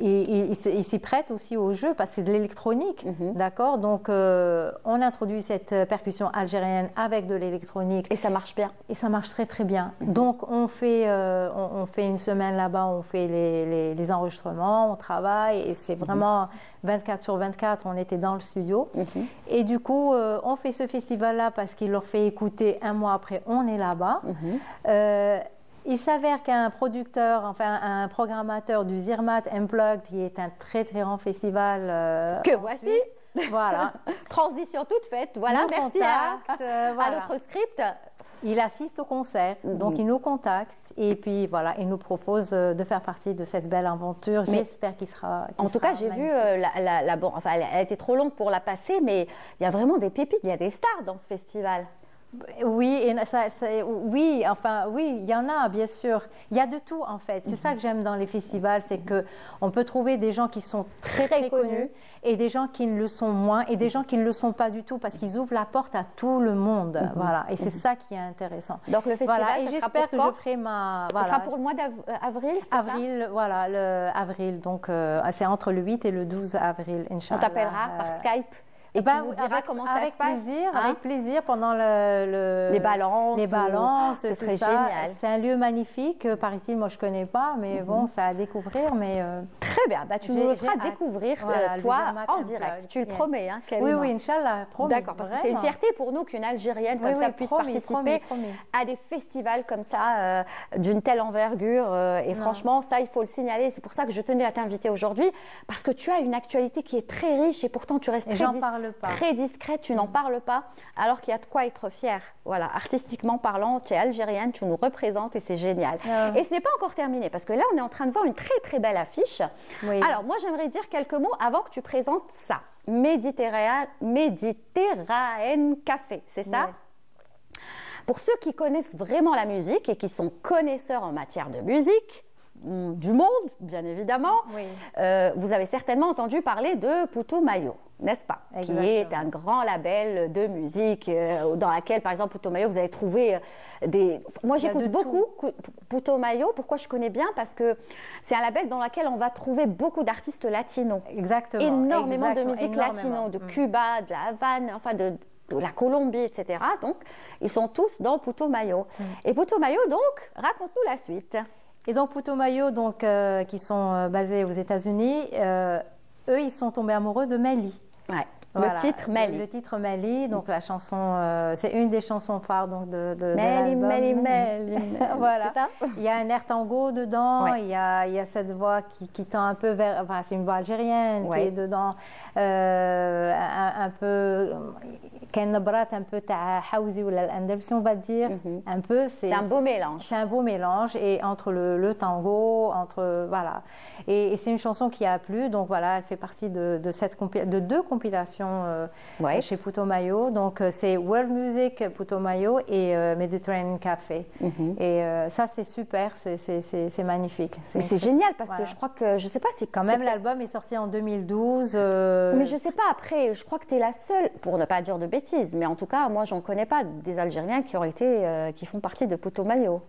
il s'y prête aussi au jeu parce que c'est de l'électronique, d'accord. Donc on introduit cette percussion algérienne avec de l'électronique et ça marche bien. Et ça marche très très bien. Donc on fait une semaine là-bas, on fait les enregistrements, on travaille et c'est vraiment 24/24, on était dans le studio. Et du coup, on fait ce festival-là parce qu'il leur fait écouter un mois après, on est là-bas. Il s'avère qu'un producteur, enfin un programmateur du Zermatt Unplugged, qui est un très très grand festival que voici. Suisse. Voilà. Transition toute faite. Voilà, merci à notre script. Il assiste au concert, donc il nous contacte et puis voilà, il nous propose de faire partie de cette belle aventure. J'espère qu'il sera. En tout cas, j'ai vu enfin, elle a été trop longue pour la passer, mais il y a vraiment des pépites, il y a des stars dans ce festival. Oui, il y en a, bien sûr. Il y a de tout, en fait. C'est ça que j'aime dans les festivals, c'est qu'on peut trouver des gens qui sont très, très connus et des gens qui ne le sont moins et des gens qui ne le sont pas du tout parce qu'ils ouvrent la porte à tout le monde. Voilà. Et c'est ça qui est intéressant. Donc, le festival, et j'espère que je ferai ma... Ça sera pour le mois d'avril, c'est ça? Voilà, avril. Donc, c'est entre le 8 et le 12 avril, Inch'Allah. On t'appellera par Skype. Et tu nous diras comment ça se passe. Avec plaisir, pendant les balances. Ce serait génial. C'est un lieu magnifique, paraît-il, moi je ne connais pas, mais bon, ça à découvrir. Mais, très bien, tu nous le feras découvrir, toi, en direct. Tu le promets, hein, Oui, Inch'Allah, promis. D'accord, parce que c'est une fierté pour nous qu'une Algérienne comme ça puisse participer à des festivals comme ça, d'une telle envergure. Et franchement, ça, il faut le signaler. C'est pour ça que je tenais à t'inviter aujourd'hui, parce que tu as une actualité qui est très riche et pourtant tu restes très discrète, tu n'en parles pas, alors qu'il y a de quoi être fière. Voilà, artistiquement parlant, tu es algérienne, tu nous représentes et c'est génial. Et ce n'est pas encore terminé, parce que là, on est en train de voir une très très belle affiche. Alors, moi, j'aimerais dire quelques mots avant que tu présentes ça. Méditerranean Café, c'est ça? Pour ceux qui connaissent vraiment la musique et qui sont connaisseurs en matière de musique, du monde, bien évidemment, vous avez certainement entendu parler de Putumayo, n'est-ce pas? Exactement. Qui est un grand label de musique dans laquelle, par exemple, Putumayo, vous allez trouver des... Moi, j'écoute beaucoup Putumayo. Pourquoi je connais bien? Parce que c'est un label dans lequel on va trouver beaucoup d'artistes latinos. Exactement. Énormément de musique latino, de Cuba, de la Havane, enfin de de la Colombie, etc. Donc, ils sont tous dans Putumayo. Et Putumayo, donc, raconte-nous la suite. Et donc Putumayo, donc, qui sont basés aux États-Unis, eux, ils sont tombés amoureux de Mali. Ouais. Voilà, le titre Mali. Le titre Mali, donc la chanson, c'est une des chansons phares donc, de Mali, l'album. Mali, Mali. Voilà. C'est ça? Il y a un air tango dedans, Ouais. il y a cette voix qui tend un peu vers... Enfin, c'est une voix algérienne Ouais. qui est dedans, un peu... Ken Nabrat, un peu ta Hawzi ou l'Andalusi, on va dire. Un peu, C'est un beau mélange. c'est un beau mélange et entre le tango, entre voilà, et c'est une chanson qui a plu, donc voilà, elle fait partie de deux compilations Ouais. chez Putumayo, donc c'est World Music Putumayo et Mediterranean Café, et ça c'est super, c'est magnifique. Mais c'est génial parce voilà. que je crois que, je sais pas si Quand même, l'album est sorti en 2012. Mais je sais pas, après, je crois que tu es la seule, pour ne pas dire de bêtises, mais en tout cas, moi, j'en connais pas des Algériens qui ont été, qui font partie de Putumayo.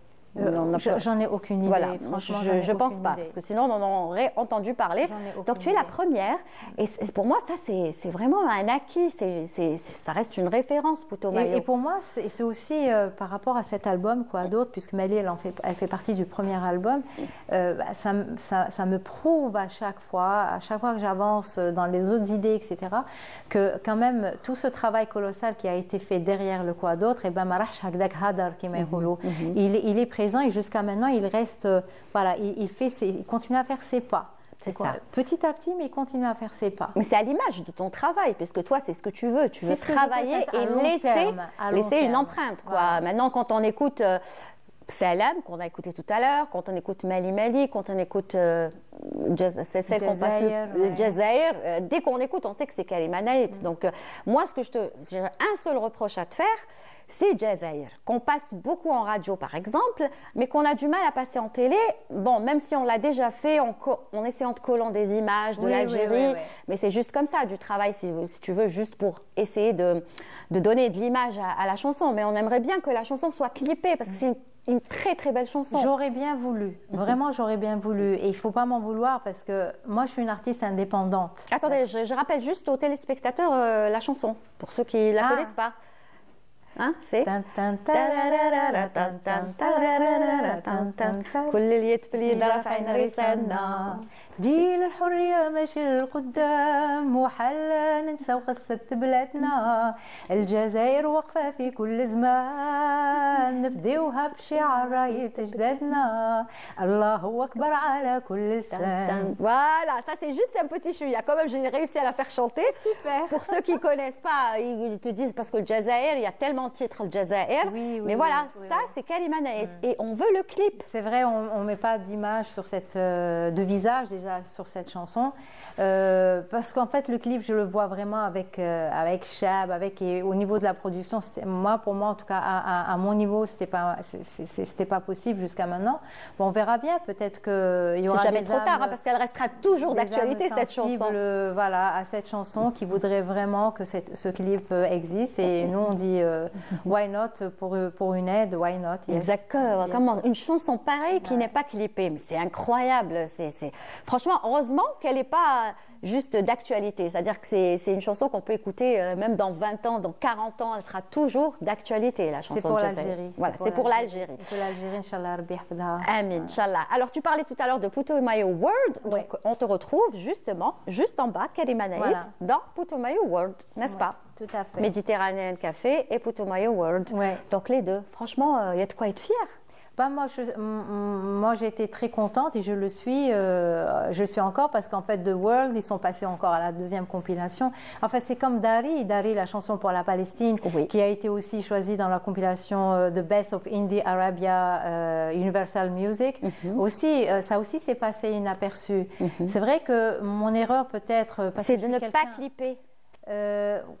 J'en ai aucune idée. Voilà, Franchement, je pense pas, parce que sinon on en aurait entendu parler. Donc tu es la première, et pour moi ça c'est vraiment un acquis, ça reste une référence Putumayo. Et pour moi c'est aussi par rapport à cet album quoi d'autres, puisque Mali elle fait partie du premier album, ça me prouve à chaque fois que j'avance dans les autres idées, etc., que quand même tout ce travail colossal qui a été fait derrière le quoi d'autre, et ben marach hakdak hadar qui il est présent et jusqu'à maintenant il reste voilà, il continue à faire ses pas. C'est ça. Petit à petit, mais il continue à faire ses pas. Mais c'est à l'image de ton travail, puisque toi, c'est ce que tu veux. Tu veux travailler et laisser une empreinte. Quoi. Voilà. Maintenant, quand on écoute Salam, qu'on a écouté tout à l'heure, quand on écoute Mali Mali, quand on écoute c'est celle qu'on passe le Jazair, dès qu'on écoute, on sait que c'est Karima Naït. Donc, moi, j'ai un seul reproche à te faire, c'est Jazair, qu'on passe beaucoup en radio par exemple, mais qu'on a du mal à passer en télé. Bon, même si on l'a déjà fait en essayant de coller des images de l'Algérie, mais c'est juste comme ça, du travail, si tu veux, juste pour essayer de donner de l'image à la chanson. Mais on aimerait bien que la chanson soit clippée, parce que c'est une très très belle chanson. J'aurais bien voulu, vraiment j'aurais bien voulu. Et il ne faut pas m'en vouloir parce que moi je suis une artiste indépendante. Attendez, je rappelle juste aux téléspectateurs la chanson, pour ceux qui ne la connaissent pas. Hein, c'est كل اللي يتفلي رافعين رسالنا جيل الحرية ماشي للقدام وحلا ننسى وقصة بلادنا الجزائر واقفة في كل زمان نفديوها بشعار راية أجدادنا الله أكبر على كل لسان. Voilà, ça c'est juste un petit chou. Quand même, j'ai réussi à la faire chanter. Super. Pour ceux qui ne connaissent pas, ils te disent parce que le Jazair, il y a tellement de titres le Jazair. Mais voilà, ça c'est Karima Naït. Et on veut le clip. C'est vrai, on ne met pas d'image sur de visage déjà sur cette chanson, parce qu'en fait le clip je le vois vraiment avec Chab, et au niveau de la production, pour moi en tout cas à mon niveau c'était pas possible jusqu'à maintenant. Bon, on verra bien, peut-être qu'il y aura jamais trop tard, parce qu'elle restera toujours d'actualité cette chanson. Voilà, à cette chanson qui voudrait vraiment que ce clip existe, et nous on dit why not, pour une aide, why not, yes. Exactement. Comment une chanson pareille qui n'est pas clippée, mais c'est incroyable. Franchement, heureusement qu'elle n'est pas juste d'actualité. C'est-à-dire que c'est une chanson qu'on peut écouter même dans 20 ans, dans 40 ans, elle sera toujours d'actualité, la chanson. C'est pour l'Algérie. Voilà, c'est pour l'Algérie. C'est l'Algérie, Inch'Allah, Rabbi yahfadha. Amin, Inch'Allah. Alors, tu parlais tout à l'heure de Putumayo World. Donc, on te retrouve justement, juste en bas, Karima Naït, dans Putumayo World, n'est-ce pas? Tout à fait. Méditerranéen Café et Putumayo World. Donc, les deux. Franchement, il y a de quoi être fier. Moi, j'ai été très contente et je le suis encore, parce qu'en fait, The World, ils sont passés encore à la deuxième compilation. En fait, c'est comme Dari, la chanson pour la Palestine, qui a été aussi choisie dans la compilation The Best of Indie Arabia Universal Music. Ça aussi s'est passé inaperçu. C'est vrai que mon erreur peut-être... C'est de ne pas clipper.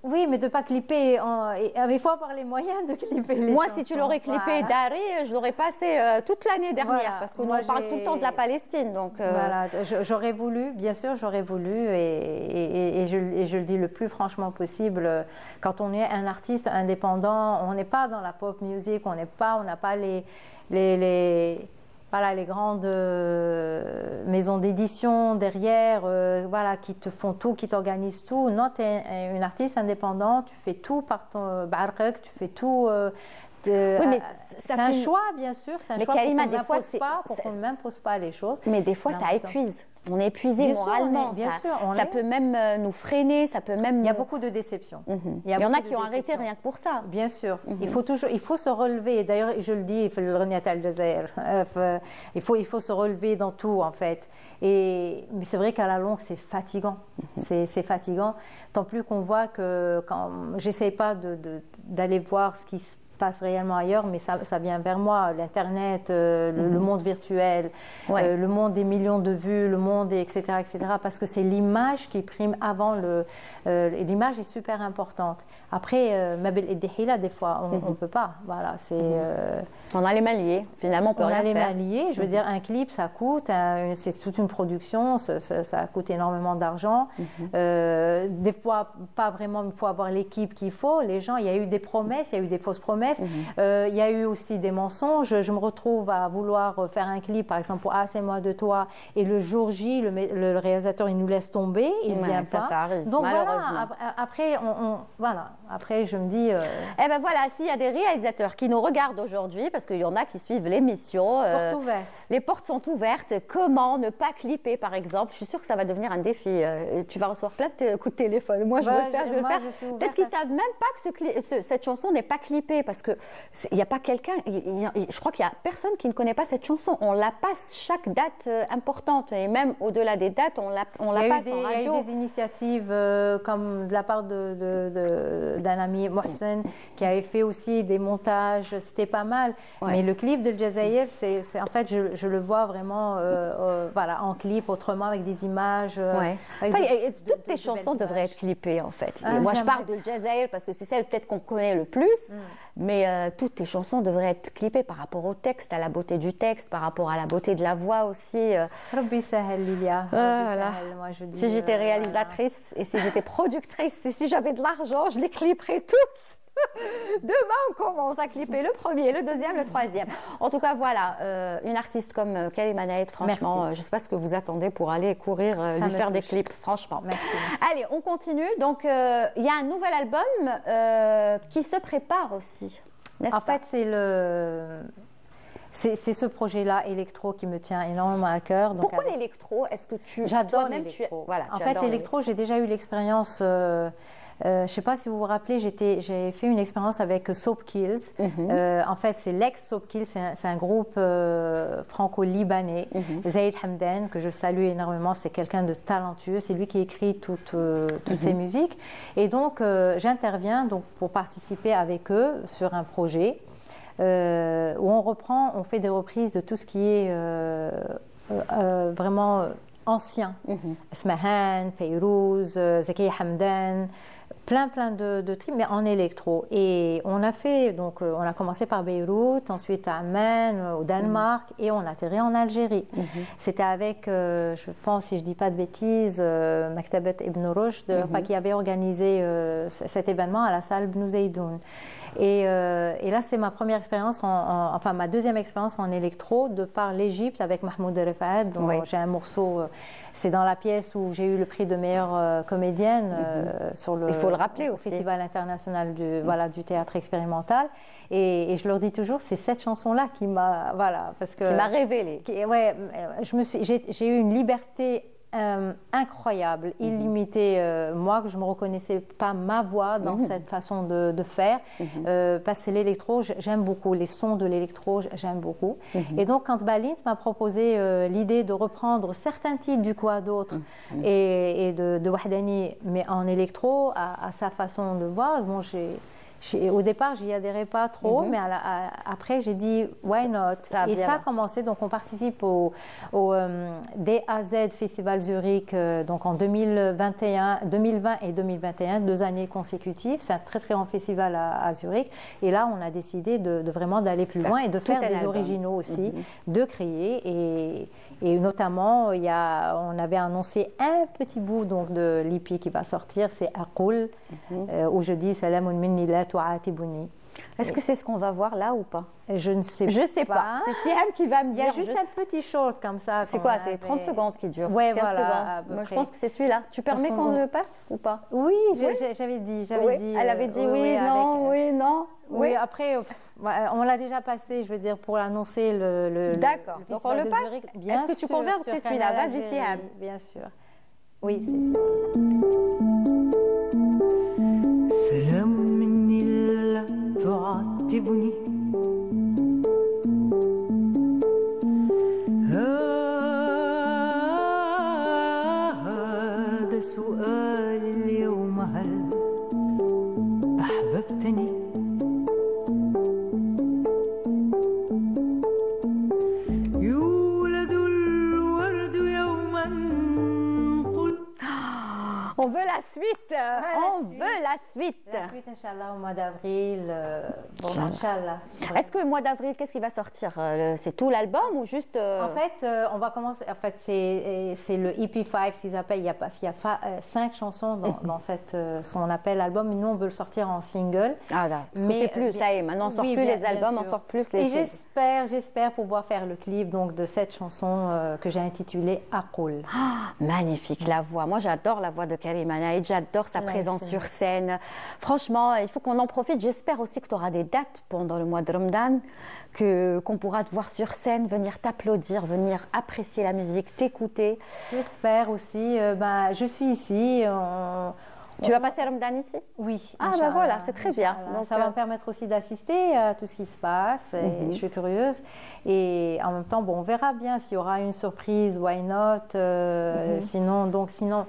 Oui, mais de ne pas clipper. Il faut avoir les moyens de clipper les Moi, chansons. si tu l'aurais clippé Dari, je l'aurais passé toute l'année dernière, parce que nous, on parle tout le temps de la Palestine. Donc, voilà, j'aurais voulu, bien sûr, j'aurais voulu, et je le dis le plus franchement possible, quand on est un artiste indépendant, on n'est pas dans la pop music, on n'a pas voilà, les grandes maisons d'édition derrière, voilà, qui te font tout, qui t'organisent tout. Non, tu es une artiste indépendante, tu fais tout par ton barrek, tu fais tout. Oui, mais c'est un choix, bien sûr. C'est un choix pour qu'on ne m'impose pas les choses. Mais des fois, ça épuise. On est épuisé moralement. Bien sûr, ça peut même nous freiner, ça peut même. Il y a beaucoup de déceptions. Il y en a qui ont arrêté rien que pour ça. Bien sûr. Il faut se relever. D'ailleurs, je le dis, il faut se relever dans tout, en fait. Mais c'est vrai qu'à la longue, c'est fatigant. C'est fatigant. Tant plus qu'on voit que quand j'essaye pas d'aller voir ce qui se passe réellement ailleurs, mais ça vient vers moi, l'Internet, le monde virtuel, le monde des millions de vues, le monde, etc., parce que c'est l'image qui prime avant l'image est super importante. Après, des fois, on ne peut pas. Voilà, on a les mains liées. Finalement, on peut rien faire. On a les mains liées. Je veux dire, un clip, ça coûte. C'est toute une production. Ça coûte énormément d'argent. Des fois, pas vraiment. Il faut avoir l'équipe qu'il faut. Les gens, il y a eu des promesses, il y a eu des fausses promesses. Il y a eu aussi des mensonges. Je me retrouve à vouloir faire un clip, par exemple, pour « Ah, c'est moi de toi ». Et le jour J, le réalisateur, il nous laisse tomber. Il ne vient pas. Ça arrive, donc malheureusement. Voilà, après, voilà. Après, je me dis… Eh bien voilà, s'il y a des réalisateurs qui nous regardent aujourd'hui, parce qu'il y en a qui suivent l'émission… Portes ouvertes. Les portes sont ouvertes. Comment ne pas clipper, par exemple? Je suis sûre que ça va devenir un défi. Tu vas recevoir plein de coups de téléphone. Moi, je veux le faire, je veux le faire. Peut-être qu'ils ne savent même pas que cette chanson n'est pas clippée, parce qu'il n'y a pas quelqu'un… Je crois qu'il n'y a personne qui ne connaît pas cette chanson. On la passe chaque date importante. Et même au-delà des dates, on la passe en radio. Il y a eu des initiatives comme de la part d'un ami, Mohsen, qui avait fait aussi des montages. C'était pas mal. Mais le clip de Jazaïr, c'est en fait, je le vois vraiment voilà, en clip, autrement, avec des images. Toutes tes chansons devraient être clippées, en fait. Moi, je parle de Jazaïr parce que c'est celle peut-être qu'on connaît le plus. Mais toutes tes chansons devraient être clippées par rapport au texte, à la beauté du texte, par rapport à la beauté de la voix aussi. Rabbi sahel, Lilia. Moi, je dis, si j'étais réalisatrice et si j'étais productrice et si j'avais de l'argent, je les clipperais tous. Demain, on commence à clipper le premier, le deuxième, le troisième. En tout cas, voilà, une artiste comme Kalima Naïd, franchement, je ne sais pas ce que vous attendez pour aller courir, lui faire des clips, franchement. Merci. Allez, on continue. Donc, il y a un nouvel album qui se prépare aussi. En fait, c'est ce projet-là, électro, qui me tient énormément à cœur. Donc, pourquoi l'électro? Est-ce que J'adore l'électro. Voilà, en fait, l'électro, j'ai déjà eu l'expérience… je ne sais pas si vous vous rappelez, j'ai fait une expérience avec Soap Kills. En fait, c'est l'ex-Soap Kills, c'est un groupe franco-libanais. Zaïd Hamdan, que je salue énormément, c'est quelqu'un de talentueux. C'est lui qui écrit toutes ses musiques. Et donc, j'interviens pour participer avec eux sur un projet où on fait des reprises de tout ce qui est vraiment ancien. Smahan, Fayrouz, Zakiya Hamdan, plein de trucs, mais en électro. Et on a commencé par Beyrouth, ensuite à Amman, au Danemark, et on a atterri en Algérie. C'était avec, je pense, si je ne dis pas de bêtises, Maktabat Ibn Rushd, qui avait organisé cet événement à la salle Ibn Zaydoun. Et là, c'est ma première expérience, enfin ma deuxième expérience en électro, de par l'Égypte avec Mahmoud Refat, dont j'ai un morceau. C'est dans la pièce où j'ai eu le prix de meilleure comédienne sur Il faut le rappeler au Festival international du théâtre expérimental. Et je leur dis toujours, c'est cette chanson-là qui m'a révélée. J'ai eu une liberté incroyable, illimitée. Moi, que je ne me reconnaissais pas ma voix dans cette façon de faire. Parce que l'électro, j'aime beaucoup. Les sons de l'électro, j'aime beaucoup. Et donc, quand Balint m'a proposé l'idée de reprendre certains titres du Quoi d'autre et de Wahdani, mais en électro, à sa façon de voir, bon, au départ, j'y adhérais pas trop, mais après, j'ai dit why not? Et ça a commencé. Donc, on participe au DAZ Festival Zurich donc en 2020 et 2021, 2 années consécutives. C'est un très très grand festival à Zurich. Et là, on a décidé de vraiment d'aller plus loin et de faire des originaux aussi, de créer. Et notamment, on avait annoncé un petit bout donc, de l'EP qui va sortir, c'est Aqul, où je dis Salamun minni la tu'atibuni. Est-ce que c'est ce qu'on va voir là ou pas? Je ne sais pas. Je sais pas. C'est Siam qui va me Il y dire. a juste un petit short comme ça. C'est quoi? C'est 30 secondes qui dure. Ouais, 15 voilà. secondes. Moi, je pense que c'est celui-là. Tu permets qu'on le passe ou pas? Oui, Oui. j'avais dit. Elle avait dit oui, non, oui, non. Oui, après, on l'a déjà passé, je veux dire, pour annoncer le D'accord. Donc on le passe. Est-ce que tu confirmes que c'est celui-là? Vas-y, Siam. Bien sûr. Oui, c'est ça. سلام مني لا تعاتبني هذا سؤال اليوم هل أحببتني يولد الورد يوما قلت On veut la suite. On veut la suite. La suite, Inch'Allah, au mois d'avril. Bon, Inch'Allah. Est-ce que le mois d'avril, qu'est-ce qui va sortir? C'est tout l'album ou juste En fait, on va commencer. En fait, c'est le EP5, qu'ils appellent. Il y a 5 chansons dans cette, ce qu'on appelle album. Et nous, on veut le sortir en single. Ah là, parce que c'est plus, ça y est, maintenant on sort plus les albums, on sort plus les Et clips. j'espère pouvoir faire le clip donc de cette chanson que j'ai intitulée Aqul. Magnifique, la voix. Moi, j'adore la voix de Karima Naïd, j'adore sa présence sur scène. Franchement, il faut qu'on en profite. J'espère aussi que tu auras des dates pendant le mois de Ramadan, qu'on pourra te voir sur scène, venir t'applaudir, venir apprécier la musique, t'écouter. J'espère aussi. Je suis ici. Tu vas passer Ramadan ici? Oui. Ah ben voilà, c'est très bien. Donc, ça va me permettre aussi d'assister à tout ce qui se passe. Et je suis curieuse. Et en même temps, bon, on verra bien s'il y aura une surprise, why not. Sinon,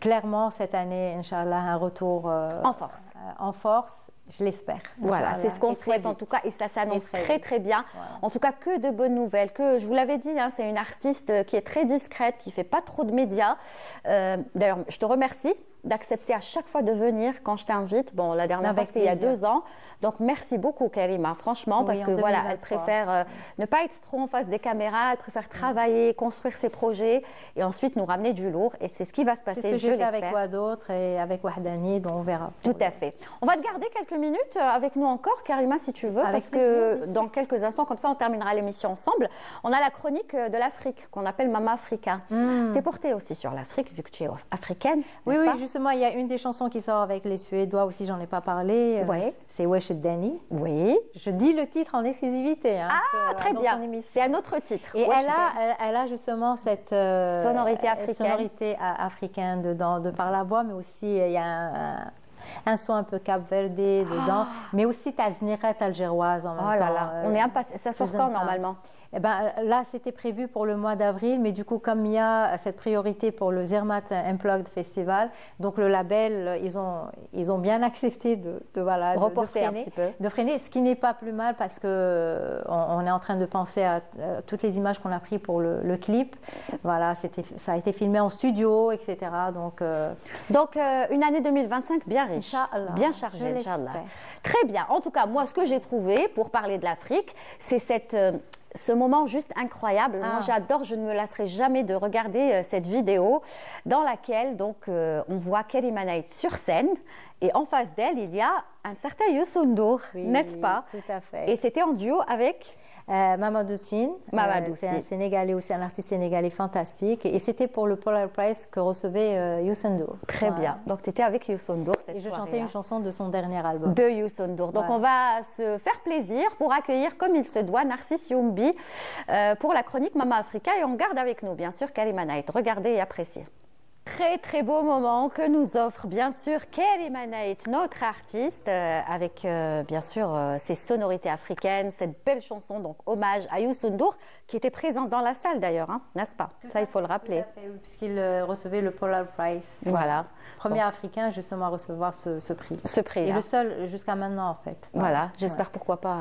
clairement, cette année, Inch'Allah, un retour en force. En force. Je l'espère. Voilà, c'est ce qu'on souhaite en tout cas et ça s'annonce très bien. Voilà. En tout cas, que de bonnes nouvelles. Je vous l'avais dit, hein, c'est une artiste qui est très discrète, qui ne fait pas trop de médias. D'ailleurs, je te remercie d'accepter à chaque fois de venir quand je t'invite. Bon, la dernière fois, c'était il y a 2 ans. Donc, merci beaucoup, Karima, franchement, parce que voilà, elle préfère ne pas être trop en face des caméras, elle préfère travailler, construire ses projets et ensuite nous ramener du lourd. Et c'est ce qui va se passer, c'est ce que j'ai fait avec quoi d'autre et avec Wahdani, donc on verra. Tout à fait. On va te garder quelques minutes avec nous encore, Karima, si tu veux, avec parce que dans quelques instants, comme ça, on terminera l'émission ensemble. On a la chronique de l'Afrique, qu'on appelle Mama Africa. Tu es portée aussi sur l'Afrique, vu que tu es africaine. Oui, justement, il y a une des chansons qui sort avec les Suédois aussi, j'en ai pas parlé. C'est Wesh Dani. Oui. Je dis le titre en exclusivité. Hein, très bien. C'est un autre titre. Et elle a justement cette sonorité africaine dedans, de par la voix, mais aussi il y a un son un peu cap-verdé dedans, mais aussi taznirat algéroise en même temps. On est impassé. Ça sort quand normalement? Eh ben, là, c'était prévu pour le mois d'avril, mais du coup, comme il y a cette priorité pour le Zermatt Unplugged Festival, donc le label, ils ont bien accepté de reporter un petit peu. De freiner, ce qui n'est pas plus mal parce que on est en train de penser à toutes les images qu'on a prises pour le clip. Voilà, ça a été filmé en studio, etc. Donc une année 2025 bien riche, bien chargée, Inch'Allah. Très bien. En tout cas, moi, ce que j'ai trouvé pour parler de l'Afrique, c'est ce moment juste incroyable. Moi, j'adore, je ne me lasserai jamais de regarder cette vidéo dans laquelle donc on voit Karima Naïd sur scène et en face d'elle, il y a un certain Youssou N'Dour, n'est-ce pas? Tout à fait. Et c'était en duo avec Mamadou Sine. C'est un Sénégalais aussi, un artiste sénégalais fantastique. Et c'était pour le Polar Prize que recevait Youssou N'Dour. Très bien. Donc, tu étais avec Youssou N'Dour cette soirée. Et je chantais une chanson de son dernier album. De Youssou N'Dour. Donc, on va se faire plaisir pour accueillir, comme il se doit, Narcisse Youmbi pour la chronique Mama Africa. Et on garde avec nous, bien sûr, Karima Naïd. Regardez et appréciez. Très beau moment que nous offre bien sûr Karima Naïd, notre artiste, avec bien sûr ses sonorités africaines, cette belle chanson, donc hommage à Youssou N'Dour, qui était présent dans la salle d'ailleurs, hein, n'est-ce pas? Ça, il faut le rappeler. Puisqu'il recevait le Polar Prize. Voilà. Premier africain justement à recevoir ce prix. Ce prix. Et le seul jusqu'à maintenant en fait. Voilà, j'espère pourquoi pas...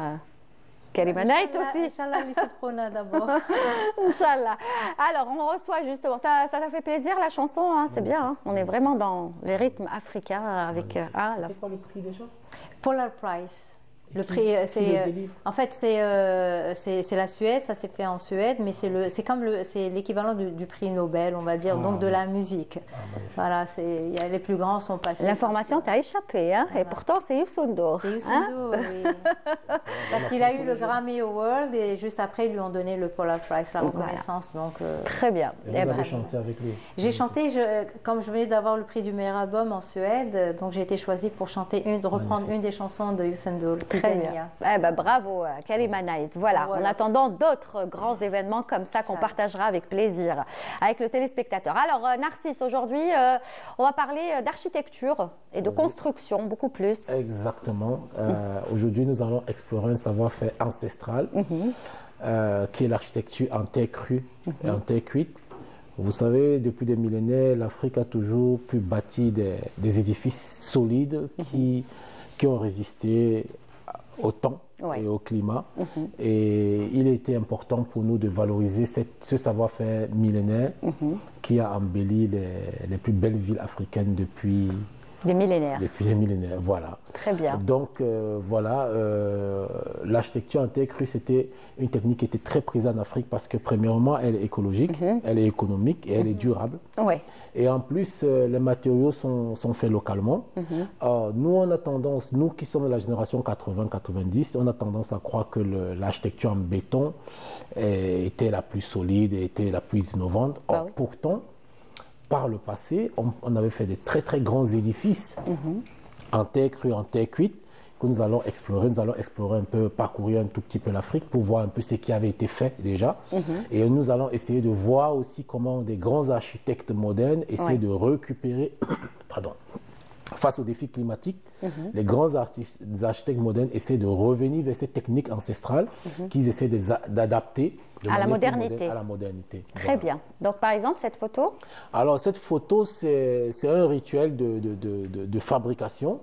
Karima Naïd aussi. Inch'Allah, d'abord. Inch'Allah. Alors, on reçoit justement, ça t'a fait plaisir la chanson, hein, c'est bien. Hein, on est vraiment dans les rythmes africains avec. C'est quoi le prix déjà? Polar Prize. Le prix, en fait, c'est la Suède, ça s'est fait en Suède, mais c'est l'équivalent du prix Nobel, on va dire, donc de la musique. Voilà, les plus grands sont passés. L'information t'a échappé, hein, et pourtant c'est Youssou N'Dour. C'est Youssou N'Dour, oui. Parce qu'il a eu le Grammy Award et juste après, ils lui ont donné le Polar Prize, la reconnaissance. Donc, très bien. Et vous avez chanté avec lui? J'ai chanté, comme je venais d'avoir le prix du meilleur album en Suède, donc j'ai été choisie pour reprendre une des chansons de Youssou N'Dour. Très bien. Eh ben, bravo, Karima Naïd. Voilà, en attendant d'autres grands événements comme ça qu'on partagera avec plaisir avec le téléspectateur. Alors, Narcisse, aujourd'hui, on va parler d'architecture et de construction, beaucoup plus. Exactement. Aujourd'hui, nous allons explorer un savoir-faire ancestral qui est l'architecture en terre crue et en terre cuite. Vous savez, depuis des millénaires, l'Afrique a toujours pu bâtir des édifices solides qui ont résisté au temps et au climat. Et il était important pour nous de valoriser ce savoir-faire millénaire qui a embelli les plus belles villes africaines depuis des millénaires. Depuis des millénaires, voilà. Très bien. Donc, voilà, l'architecture en terre crue, c'était une technique qui était très prise en Afrique parce que, premièrement, elle est écologique, elle est économique et elle est durable. Ouais. Et en plus, les matériaux sont faits localement. Nous, on a tendance, nous qui sommes de la génération 80-90, on a tendance à croire que l'architecture en béton était la plus solide et était la plus innovante. Or, pourtant, par le passé, on avait fait des très très grands édifices en terre crue, en terre cuite, que nous allons explorer. Nous allons explorer un peu, parcourir un tout petit peu l'Afrique pour voir un peu ce qui avait été fait déjà. Et nous allons essayer de voir aussi comment des grands architectes modernes essaient de récupérer, pardon, face aux défis climatiques, les grands architectes modernes essaient de revenir vers ces techniques ancestrales qu'ils essaient d'adapter à la modernité. À la modernité. Très bien. Donc, par exemple, cette photo? Alors, cette photo, c'est un rituel de fabrication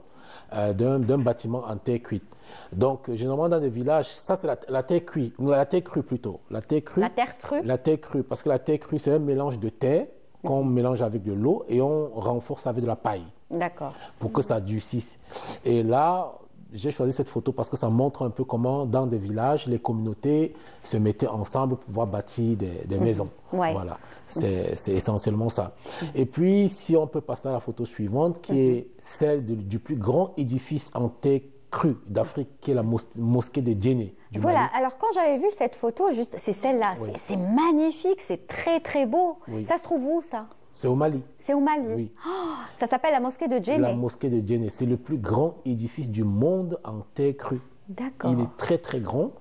d'un bâtiment en terre cuite. Donc, généralement, dans des villages, ça, c'est la terre cuite, la terre crue plutôt. La terre crue. La terre crue? La terre crue, parce que la terre crue, c'est un mélange de terre qu'on mélange avec de l'eau et on renforce avec de la paille. D'accord. Pour que ça durcisse. Et là, j'ai choisi cette photo parce que ça montre un peu comment, dans des villages, les communautés se mettaient ensemble pour pouvoir bâtir des maisons. Voilà, c'est essentiellement ça. Et puis, si on peut passer à la photo suivante, qui est celle du plus grand édifice en terre crue d'Afrique, qui est la mosquée de Djenné. Voilà, Mali. Alors quand j'avais vu cette photo, juste, c'est celle-là, c'est magnifique, c'est très très beau. Ça se trouve où, ça? C'est au Mali. C'est au Mali. Oui. Oh, ça s'appelle la mosquée de Djenné. La mosquée de Djenné, c'est le plus grand édifice du monde en terre crue. D'accord. Il est très très grand.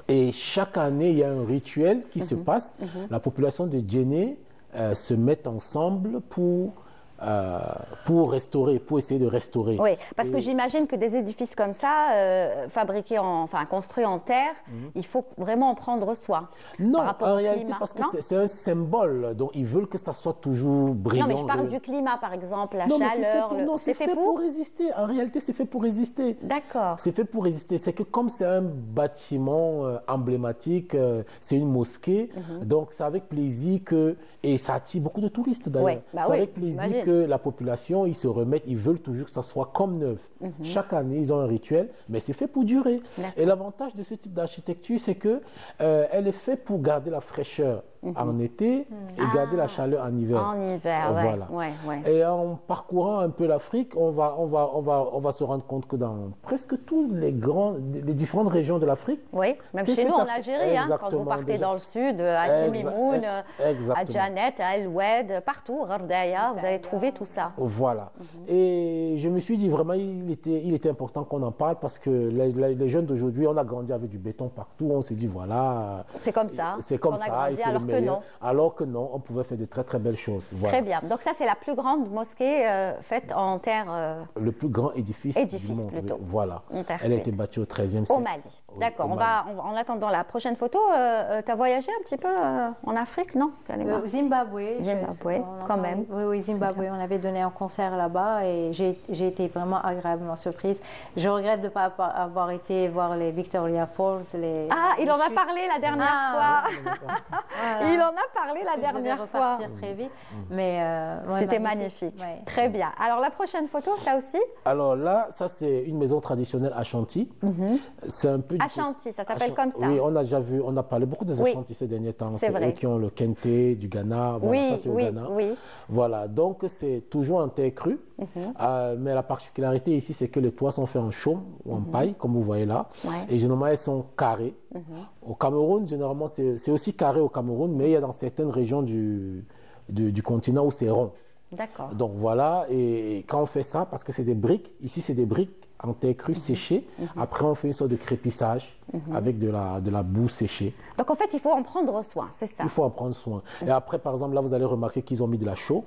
Et chaque année, il y a un rituel qui se passe. La population de Djenné se met ensemble pour restaurer, pour essayer de restaurer. Oui, parce que j'imagine que des édifices comme ça, construits en terre, il faut vraiment en prendre soin. Non, en réalité, parce que c'est un symbole, donc ils veulent que ça soit toujours brillant. Non, mais je parle du climat, par exemple, la chaleur. C'est fait pour résister. En réalité, c'est fait pour résister. D'accord. C'est fait pour résister. C'est que comme c'est un bâtiment emblématique, c'est une mosquée, donc c'est avec plaisir et ça attire beaucoup de touristes d'ailleurs. C'est avec plaisir que la population, ils se remettent, ils veulent toujours que ça soit comme neuf. Chaque année, ils ont un rituel, mais c'est fait pour durer. Et l'avantage de ce type d'architecture, c'est que elle est faite pour garder la fraîcheur en été et garder la chaleur en hiver. En hiver, voilà. Et en parcourant un peu l'Afrique, on va se rendre compte que dans presque toutes les différentes régions de l'Afrique, même chez nous en Algérie, quand vous partez dans le sud, à Timimoun, à Djanet, à El Oued, partout, Ghardaya, vous allez trouver tout ça. Voilà. Et je me suis dit vraiment, il était important qu'on en parle parce que les jeunes d'aujourd'hui, on a grandi avec du béton partout, on s'est dit voilà. C'est comme ça. C'est comme ça. Grandi, alors que non, on pouvait faire de très très belles choses. Voilà. Très bien. Donc ça, c'est la plus grande mosquée faite en terre. Le plus grand édifice du monde. Plutôt. Voilà. Elle a été bâtie au XIIIe siècle. Au Mali. D'accord. En attendant la prochaine photo, tu as voyagé un petit peu en Afrique, non? Zimbabwe. Zimbabwe, quand même. Oui, Zimbabwe. On avait donné un concert là-bas et j'ai été vraiment agréablement surprise. Je regrette de ne pas avoir été voir les Victoria Falls. Il en a parlé la dernière fois. Voilà. Il en a parlé la Je devais dernière fois. repartir très vite. Mais ouais, C'était magnifique. Ouais. Très bien. Alors la prochaine photo, ça aussi Alors là, ça c'est une maison traditionnelle Ashanti. C'est un peu Ashanti, ça s'appelle comme ça. Oui, on a déjà vu, on a parlé beaucoup des Oui. Ashanti ces derniers temps. C'est vrai. eux qui ont le kente du Ghana. Voilà, Oui, ça c'est au oui, Ghana. oui. Voilà, donc c'est toujours en terre crue. Mais la particularité ici, c'est que les toits sont faits en chaume ou en paille, comme vous voyez là. Ouais. Et généralement, elles sont carrées. Au Cameroun, généralement, c'est aussi carré au Cameroun, mais il y a dans certaines régions du continent où c'est rond. D'accord. Donc voilà, et quand on fait ça, parce que c'est des briques, ici c'est des briques en terre crue séchées, après on fait une sorte de crépissage avec de la boue séchée. Donc en fait, il faut en prendre soin, c'est ça. Il faut en prendre soin. Et après, par exemple, là vous allez remarquer qu'ils ont mis de la chaux,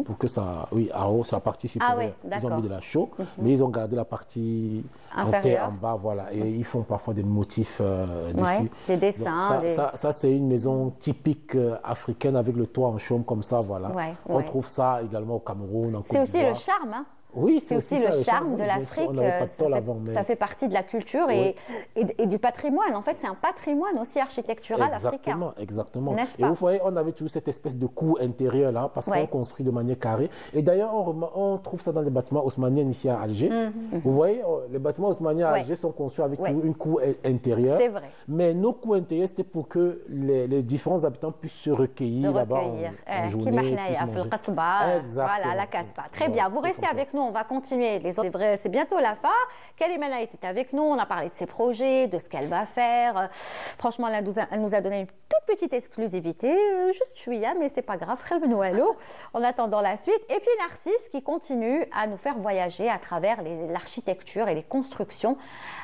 pour que ça, oui, en haut, sur la partie supérieure, oui, ils ont d'accord. mis de la chaux, mais ils ont gardé la partie en terre Inférieure. en bas, voilà. Et ils font parfois des motifs dessus. Ouais, des Donc, dessins. ça, c'est une maison typique africaine avec le toit en chaume comme ça, voilà. Ouais, On ouais. trouve ça également au Cameroun, en Côte C'est aussi d'Ivoire. le charme, hein. Oui, C'est aussi le charme oui, de bien sûr, l'Afrique. on n'avait pas de tort avant, mais- Ça fait partie de la culture et du patrimoine. En fait, c'est un patrimoine aussi architectural africain. Exactement. N'est-ce Et pas? vous voyez, on avait toujours cette espèce de cour intérieur là, parce Ouais. qu'on construit de manière carrée. Et d'ailleurs, on trouve ça dans les bâtiments haussmanniens ici à Alger. Vous voyez, les bâtiments haussmanniens à Ouais. Alger sont construits avec Ouais. une cour intérieure. C'est vrai. Mais nos cours intérieurs, c'était pour que les différents habitants puissent se recueillir Se là-bas recueillir. en journée. Kima puissent hnaya, manger. fil qasba, Exactement. voilà, la casbah. Très Ouais, bien, vous c'est restez comme ça. avec nous, on va continuer. Les autres, c'est vrai, c'est bientôt la fin. Kalimana était avec nous, on a parlé de ses projets, de ce qu'elle va faire. Franchement, elle nous a donné une toute petite exclusivité, juste chouïa, mais c'est pas grave, en attendant la suite. Et puis Narcisse qui continue à nous faire voyager à travers l'architecture et les constructions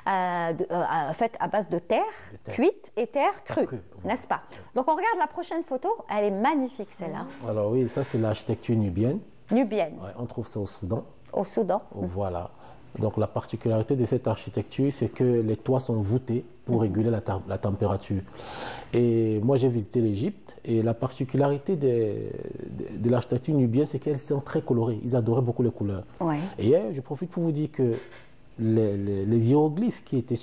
faites à base de terre cuite et terre crue, crue, n'est-ce pas? Donc on regarde la prochaine photo, elle est magnifique celle-là, Alors oui, ça c'est l'architecture nubienne. nubienne, Ouais, on trouve ça au Soudan. au Soudan. Voilà. Donc la particularité de cette architecture, c'est que les toits sont voûtés pour réguler la température. Et moi, j'ai visité l'Égypte et la particularité de l'architecture nubienne, c'est qu'elles sont très colorées. Ils adoraient beaucoup les couleurs. Ouais. Et je profite pour vous dire que les hiéroglyphes qui étaient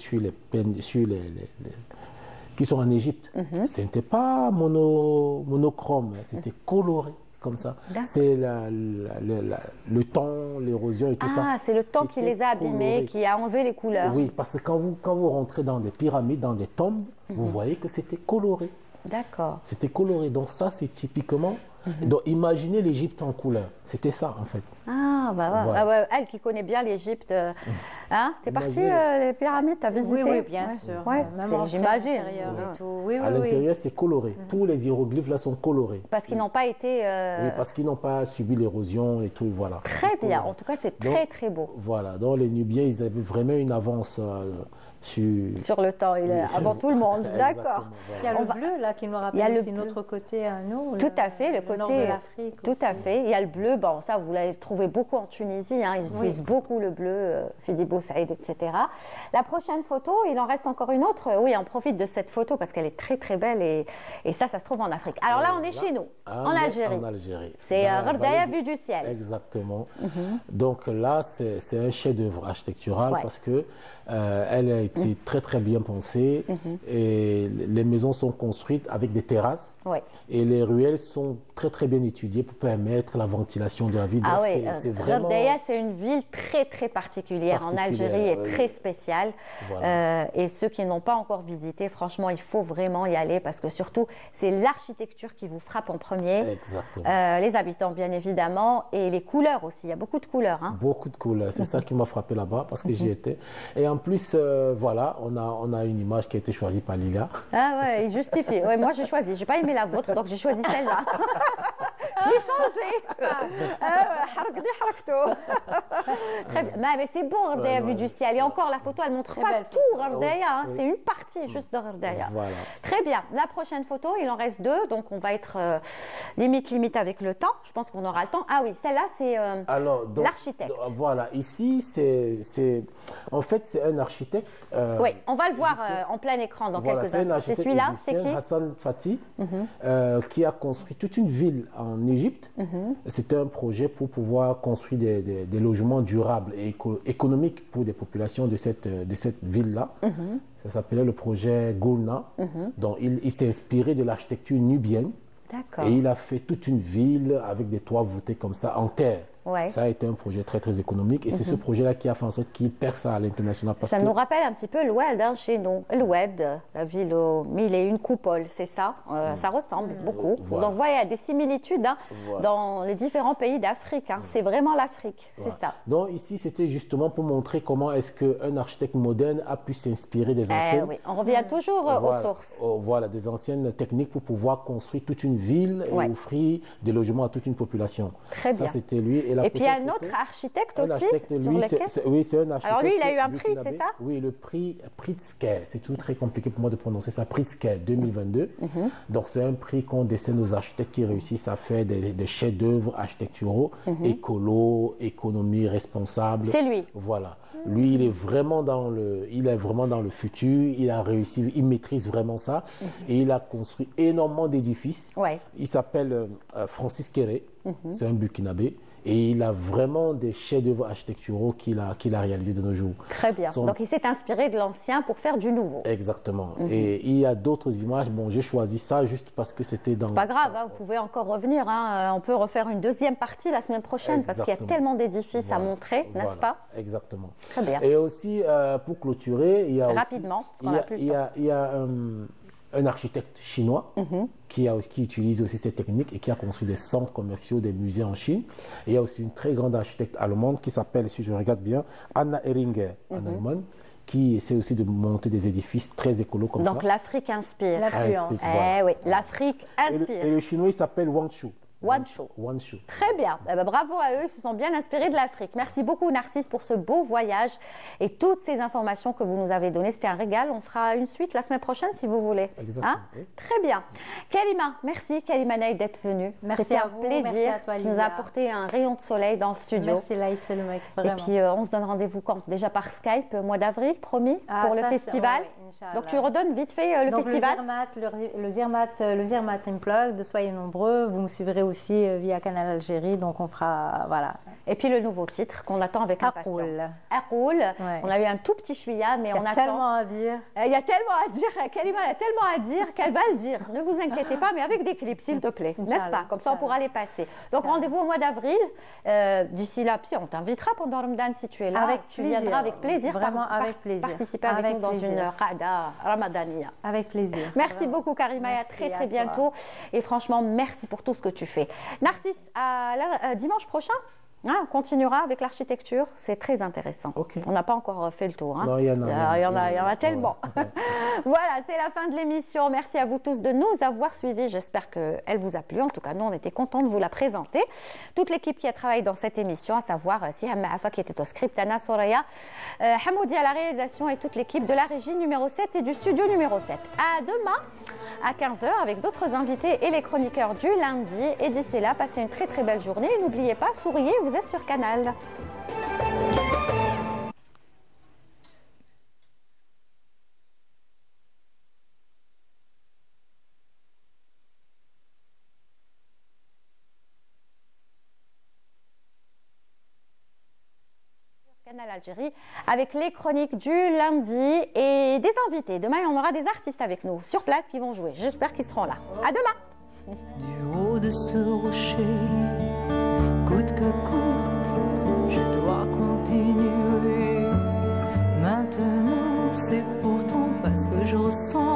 qui sont en Égypte, ce n'était pas monochrome, c'était coloré. Comme ça. D'accord. C'est le temps, l'érosion et tout ça. Ah, c'est le temps qui C'était les a abîmés, coloré. qui a enlevé les couleurs. Oui, parce que quand vous rentrez dans des pyramides, dans des tombes, vous voyez que c'était coloré. D'accord. C'était coloré. Donc ça, c'est typiquement... Donc imaginez l'Égypte en couleur. C'était ça, en fait. Ah, bah ouais. Voilà. Ah ouais, elle qui connaît bien l'Égypte. Hein? T'es partie Imaginez. les pyramides, t'as visité? Oui, oui, bien sûr. Ouais, Même c'est- en j'imagine. intérieur Ouais. et tout. Oui, À oui, oui. l'intérieur, c'est coloré. Tous les hiéroglyphes là sont colorés. Parce qu'ils n'ont pas été... Oui, parce qu'ils n'ont pas subi l'érosion et tout, voilà. Très C'est bien. coloré. En tout cas, c'est Donc, très, très beau. Voilà. Donc les Nubiens, ils avaient vraiment une avance sur... Sur le temps, il est avant tout le monde. D'accord. Exactement, Il y a voilà. le bleu là qui nous Il y a rappelle le aussi bleu. notre côté à nous. Tout à fait, le nord côté- de l'Afrique. Tout à aussi. fait. Il y a le bleu, bon, ça vous l'avez trouvé beaucoup en Tunisie, hein. Ils utilisent beaucoup le bleu, Sidi Bou Saïd, etc. La prochaine photo, il en reste encore une autre. Oui, on profite de cette photo parce qu'elle est très très belle et ça se trouve en Afrique. Alors là, on est chez nous, en Algérie. En Algérie. C'est Dans la Gherdaya vallée vue du ciel. Exactement. Donc là, c'est un chef-d'œuvre architectural Ouais. parce que elle a été très très bien pensée et les maisons sont construites avec des terrasses Oui. et les ruelles sont très très bien étudiées pour permettre la ventilation de la ville. Ah Donc, oui, c'est vraiment... Gherdaya, c'est une ville très très particulière en Algérie et oui. très spéciale. Voilà. Et ceux qui n'ont pas encore visité, franchement, il faut vraiment y aller parce que surtout, c'est l'architecture qui vous frappe en premier. Exactement. Les habitants, bien évidemment, et les couleurs aussi. Il y a beaucoup de couleurs. Hein. Beaucoup de couleurs, c'est ça qui m'a frappé là-bas parce que j'y étais. Et en plus, voilà, on a une image qui a été choisie par Lila. Ah ouais, il justifie. Ouais, moi, j'ai choisi. J'ai pas aimé la vôtre, donc j'ai choisi celle-là. Je l'ai changée. Harakni harakto. Très bien. Mais c'est beau, Gherdaya, vue du ciel. Et encore, la photo, elle montre Très pas belle tout Gherdaya. Hein. Oui. C'est une partie juste de Gherdaya. Voilà. Très bien. La prochaine photo, il en reste deux, donc on va être limite avec le temps. Je pense qu'on aura le temps. Ah oui, celle-là, c'est Alors, donc, l'architecte. Voilà, ici, en fait, c'est un architecte. Oui, on va le voir en plein écran dans Voilà, quelques c'est un instants. C'est architecte celui-là, c'est égyptien, qui? Hassan Fati, qui a construit toute une ville en Égypte. C'était un projet pour pouvoir construire des logements durables et économiques pour des populations de cette ville-là. Ça s'appelait le projet Goulna. Donc il s'est inspiré de l'architecture nubienne. Et il a fait toute une ville avec des toits voûtés comme ça en terre. Ouais. Ça a été un projet très très économique et c'est ce projet-là qui a fait en sorte qu'il perce à l'international. Ça nous rappelle un petit peu l'Oued hein, chez nous. L'Oued, la ville au mille et une coupoles, c'est ça. Ça ressemble beaucoup. Voilà. Donc voilà, il y a des similitudes hein, dans les différents pays d'Afrique. Hein. C'est vraiment l'Afrique, c'est ça. Donc ici, c'était justement pour montrer comment est-ce qu'un architecte moderne a pu s'inspirer des anciennes. Oui. On revient toujours aux sources. Voilà, des anciennes techniques pour pouvoir construire toute une ville et offrir des logements à toute une population. Très bien. Ça, c'était lui. Et puis il y a un autre architecte aussi sur lequel... Oui, c'est un architecte. Alors lui, il a eu un prix, c'est ça? Oui, le prix Pritzker. C'est tout très compliqué pour moi de prononcer ça. Pritzker 2022. Donc c'est un prix qu'on décerne aux architectes qui réussissent à faire des chefs-d'œuvre architecturaux, écolo, économie responsable. C'est lui. Voilà. Lui, il est vraiment dans le futur. Il a réussi, il maîtrise vraiment ça. Et il a construit énormément d'édifices. Ouais. Il s'appelle Francis Kéré. C'est un Burkinabé. Et il a vraiment des chefs-d'œuvre architecturaux qu'il a réalisés de nos jours. Très bien. Donc il s'est inspiré de l'ancien pour faire du nouveau. Exactement. Et il y a d'autres images. Bon, j'ai choisi ça juste parce que c'était dans... Pas grave, hein, vous pouvez encore revenir. Hein. On peut refaire une deuxième partie la semaine prochaine parce qu'il y a tellement d'édifices à montrer, n'est-ce pas? Exactement. Très bien. Et aussi, pour clôturer, il y a rapidement, aussi, parce qu'on a plus le temps. Il y a un architecte chinois qui utilise aussi ces techniques et qui a construit des centres commerciaux, des musées en Chine. Et il y a aussi une très grande architecte allemande qui s'appelle, si je regarde bien, Anna Ehringer en Allemagne, qui essaie aussi de monter des édifices très écolos comme ça. Donc l'Afrique inspire. L'affluence. Oui, l'Afrique inspire. Et le chinois, il s'appelle Wang Shu. Wanshu. Très bien. Bravo à eux, ils se sont bien inspirés de l'Afrique. Merci beaucoup Narcisse pour ce beau voyage et toutes ces informations que vous nous avez données. C'était un régal. On fera une suite la semaine prochaine si vous voulez. Exactement. Hein? Très bien. Kalima, merci Kalima Naïd d'être venue. Merci à un vous. plaisir. Merci à toi, Tu nous as Lisa. apporté un rayon de soleil dans le studio. Merci Laïs le mec, Et vraiment. puis on se donne rendez-vous quand? Déjà par Skype, mois d'avril, promis, pour le ça, festival. oui, Inch'Allah. Donc tu redonnes vite fait le Donc, festival. le Zermatt Unplugged, soyez nombreux. Vous me suivrez aussi via Canal Algérie, donc on fera, voilà. Et puis le nouveau titre qu'on attend avec impatience. Aqoul. Ouais. On a eu un tout petit chouïa, mais on Il y a attend. tellement à dire. Il y a tellement à dire, Kalima a tellement à dire qu'elle va le dire. Ne vous inquiétez pas, mais avec des clips, s'il te plaît, n'est-ce pas? Comme ça, on pourra les passer. Donc rendez-vous au mois d'avril. D'ici là, puis on t'invitera pendant Ramadan si tu es là. Avec tu plaisir. viendras avec plaisir. Vraiment avec plaisir. Participer avec Avec nous dans plaisir. une Qada Ramadania. Avec plaisir. Merci Vraiment. beaucoup Karima et à Merci très à très toi. bientôt. Et franchement, merci pour tout ce que tu fais. Narcisse, dimanche prochain, hein, on continuera avec l'architecture. C'est très intéressant. Ok. On n'a pas encore fait le tour. Hein. Non, il y en a. Il y en a tellement. Voilà, c'est la fin de l'émission. Merci à vous tous de nous avoir suivis. J'espère qu'elle vous a plu. En tout cas, nous, on était contents de vous la présenter. Toute l'équipe qui a travaillé dans cette émission, à savoir Siham Maafa qui était au script, Anna Soraya, Hamoudi à la réalisation et toute l'équipe de la régie numéro 7 et du studio numéro 7. À demain à 15h avec d'autres invités et les chroniqueurs du lundi. Et d'ici là, passez une très très belle journée. Et n'oubliez pas, souriez, vous êtes sur Canal. Canal Algérie avec les chroniques du lundi et des invités. Demain, on aura des artistes avec nous sur place qui vont jouer. J'espère qu'ils seront là. À demain. Du haut de ce rocher, coûte que coûte, je dois continuer. Maintenant, c'est pourtant parce que je ressens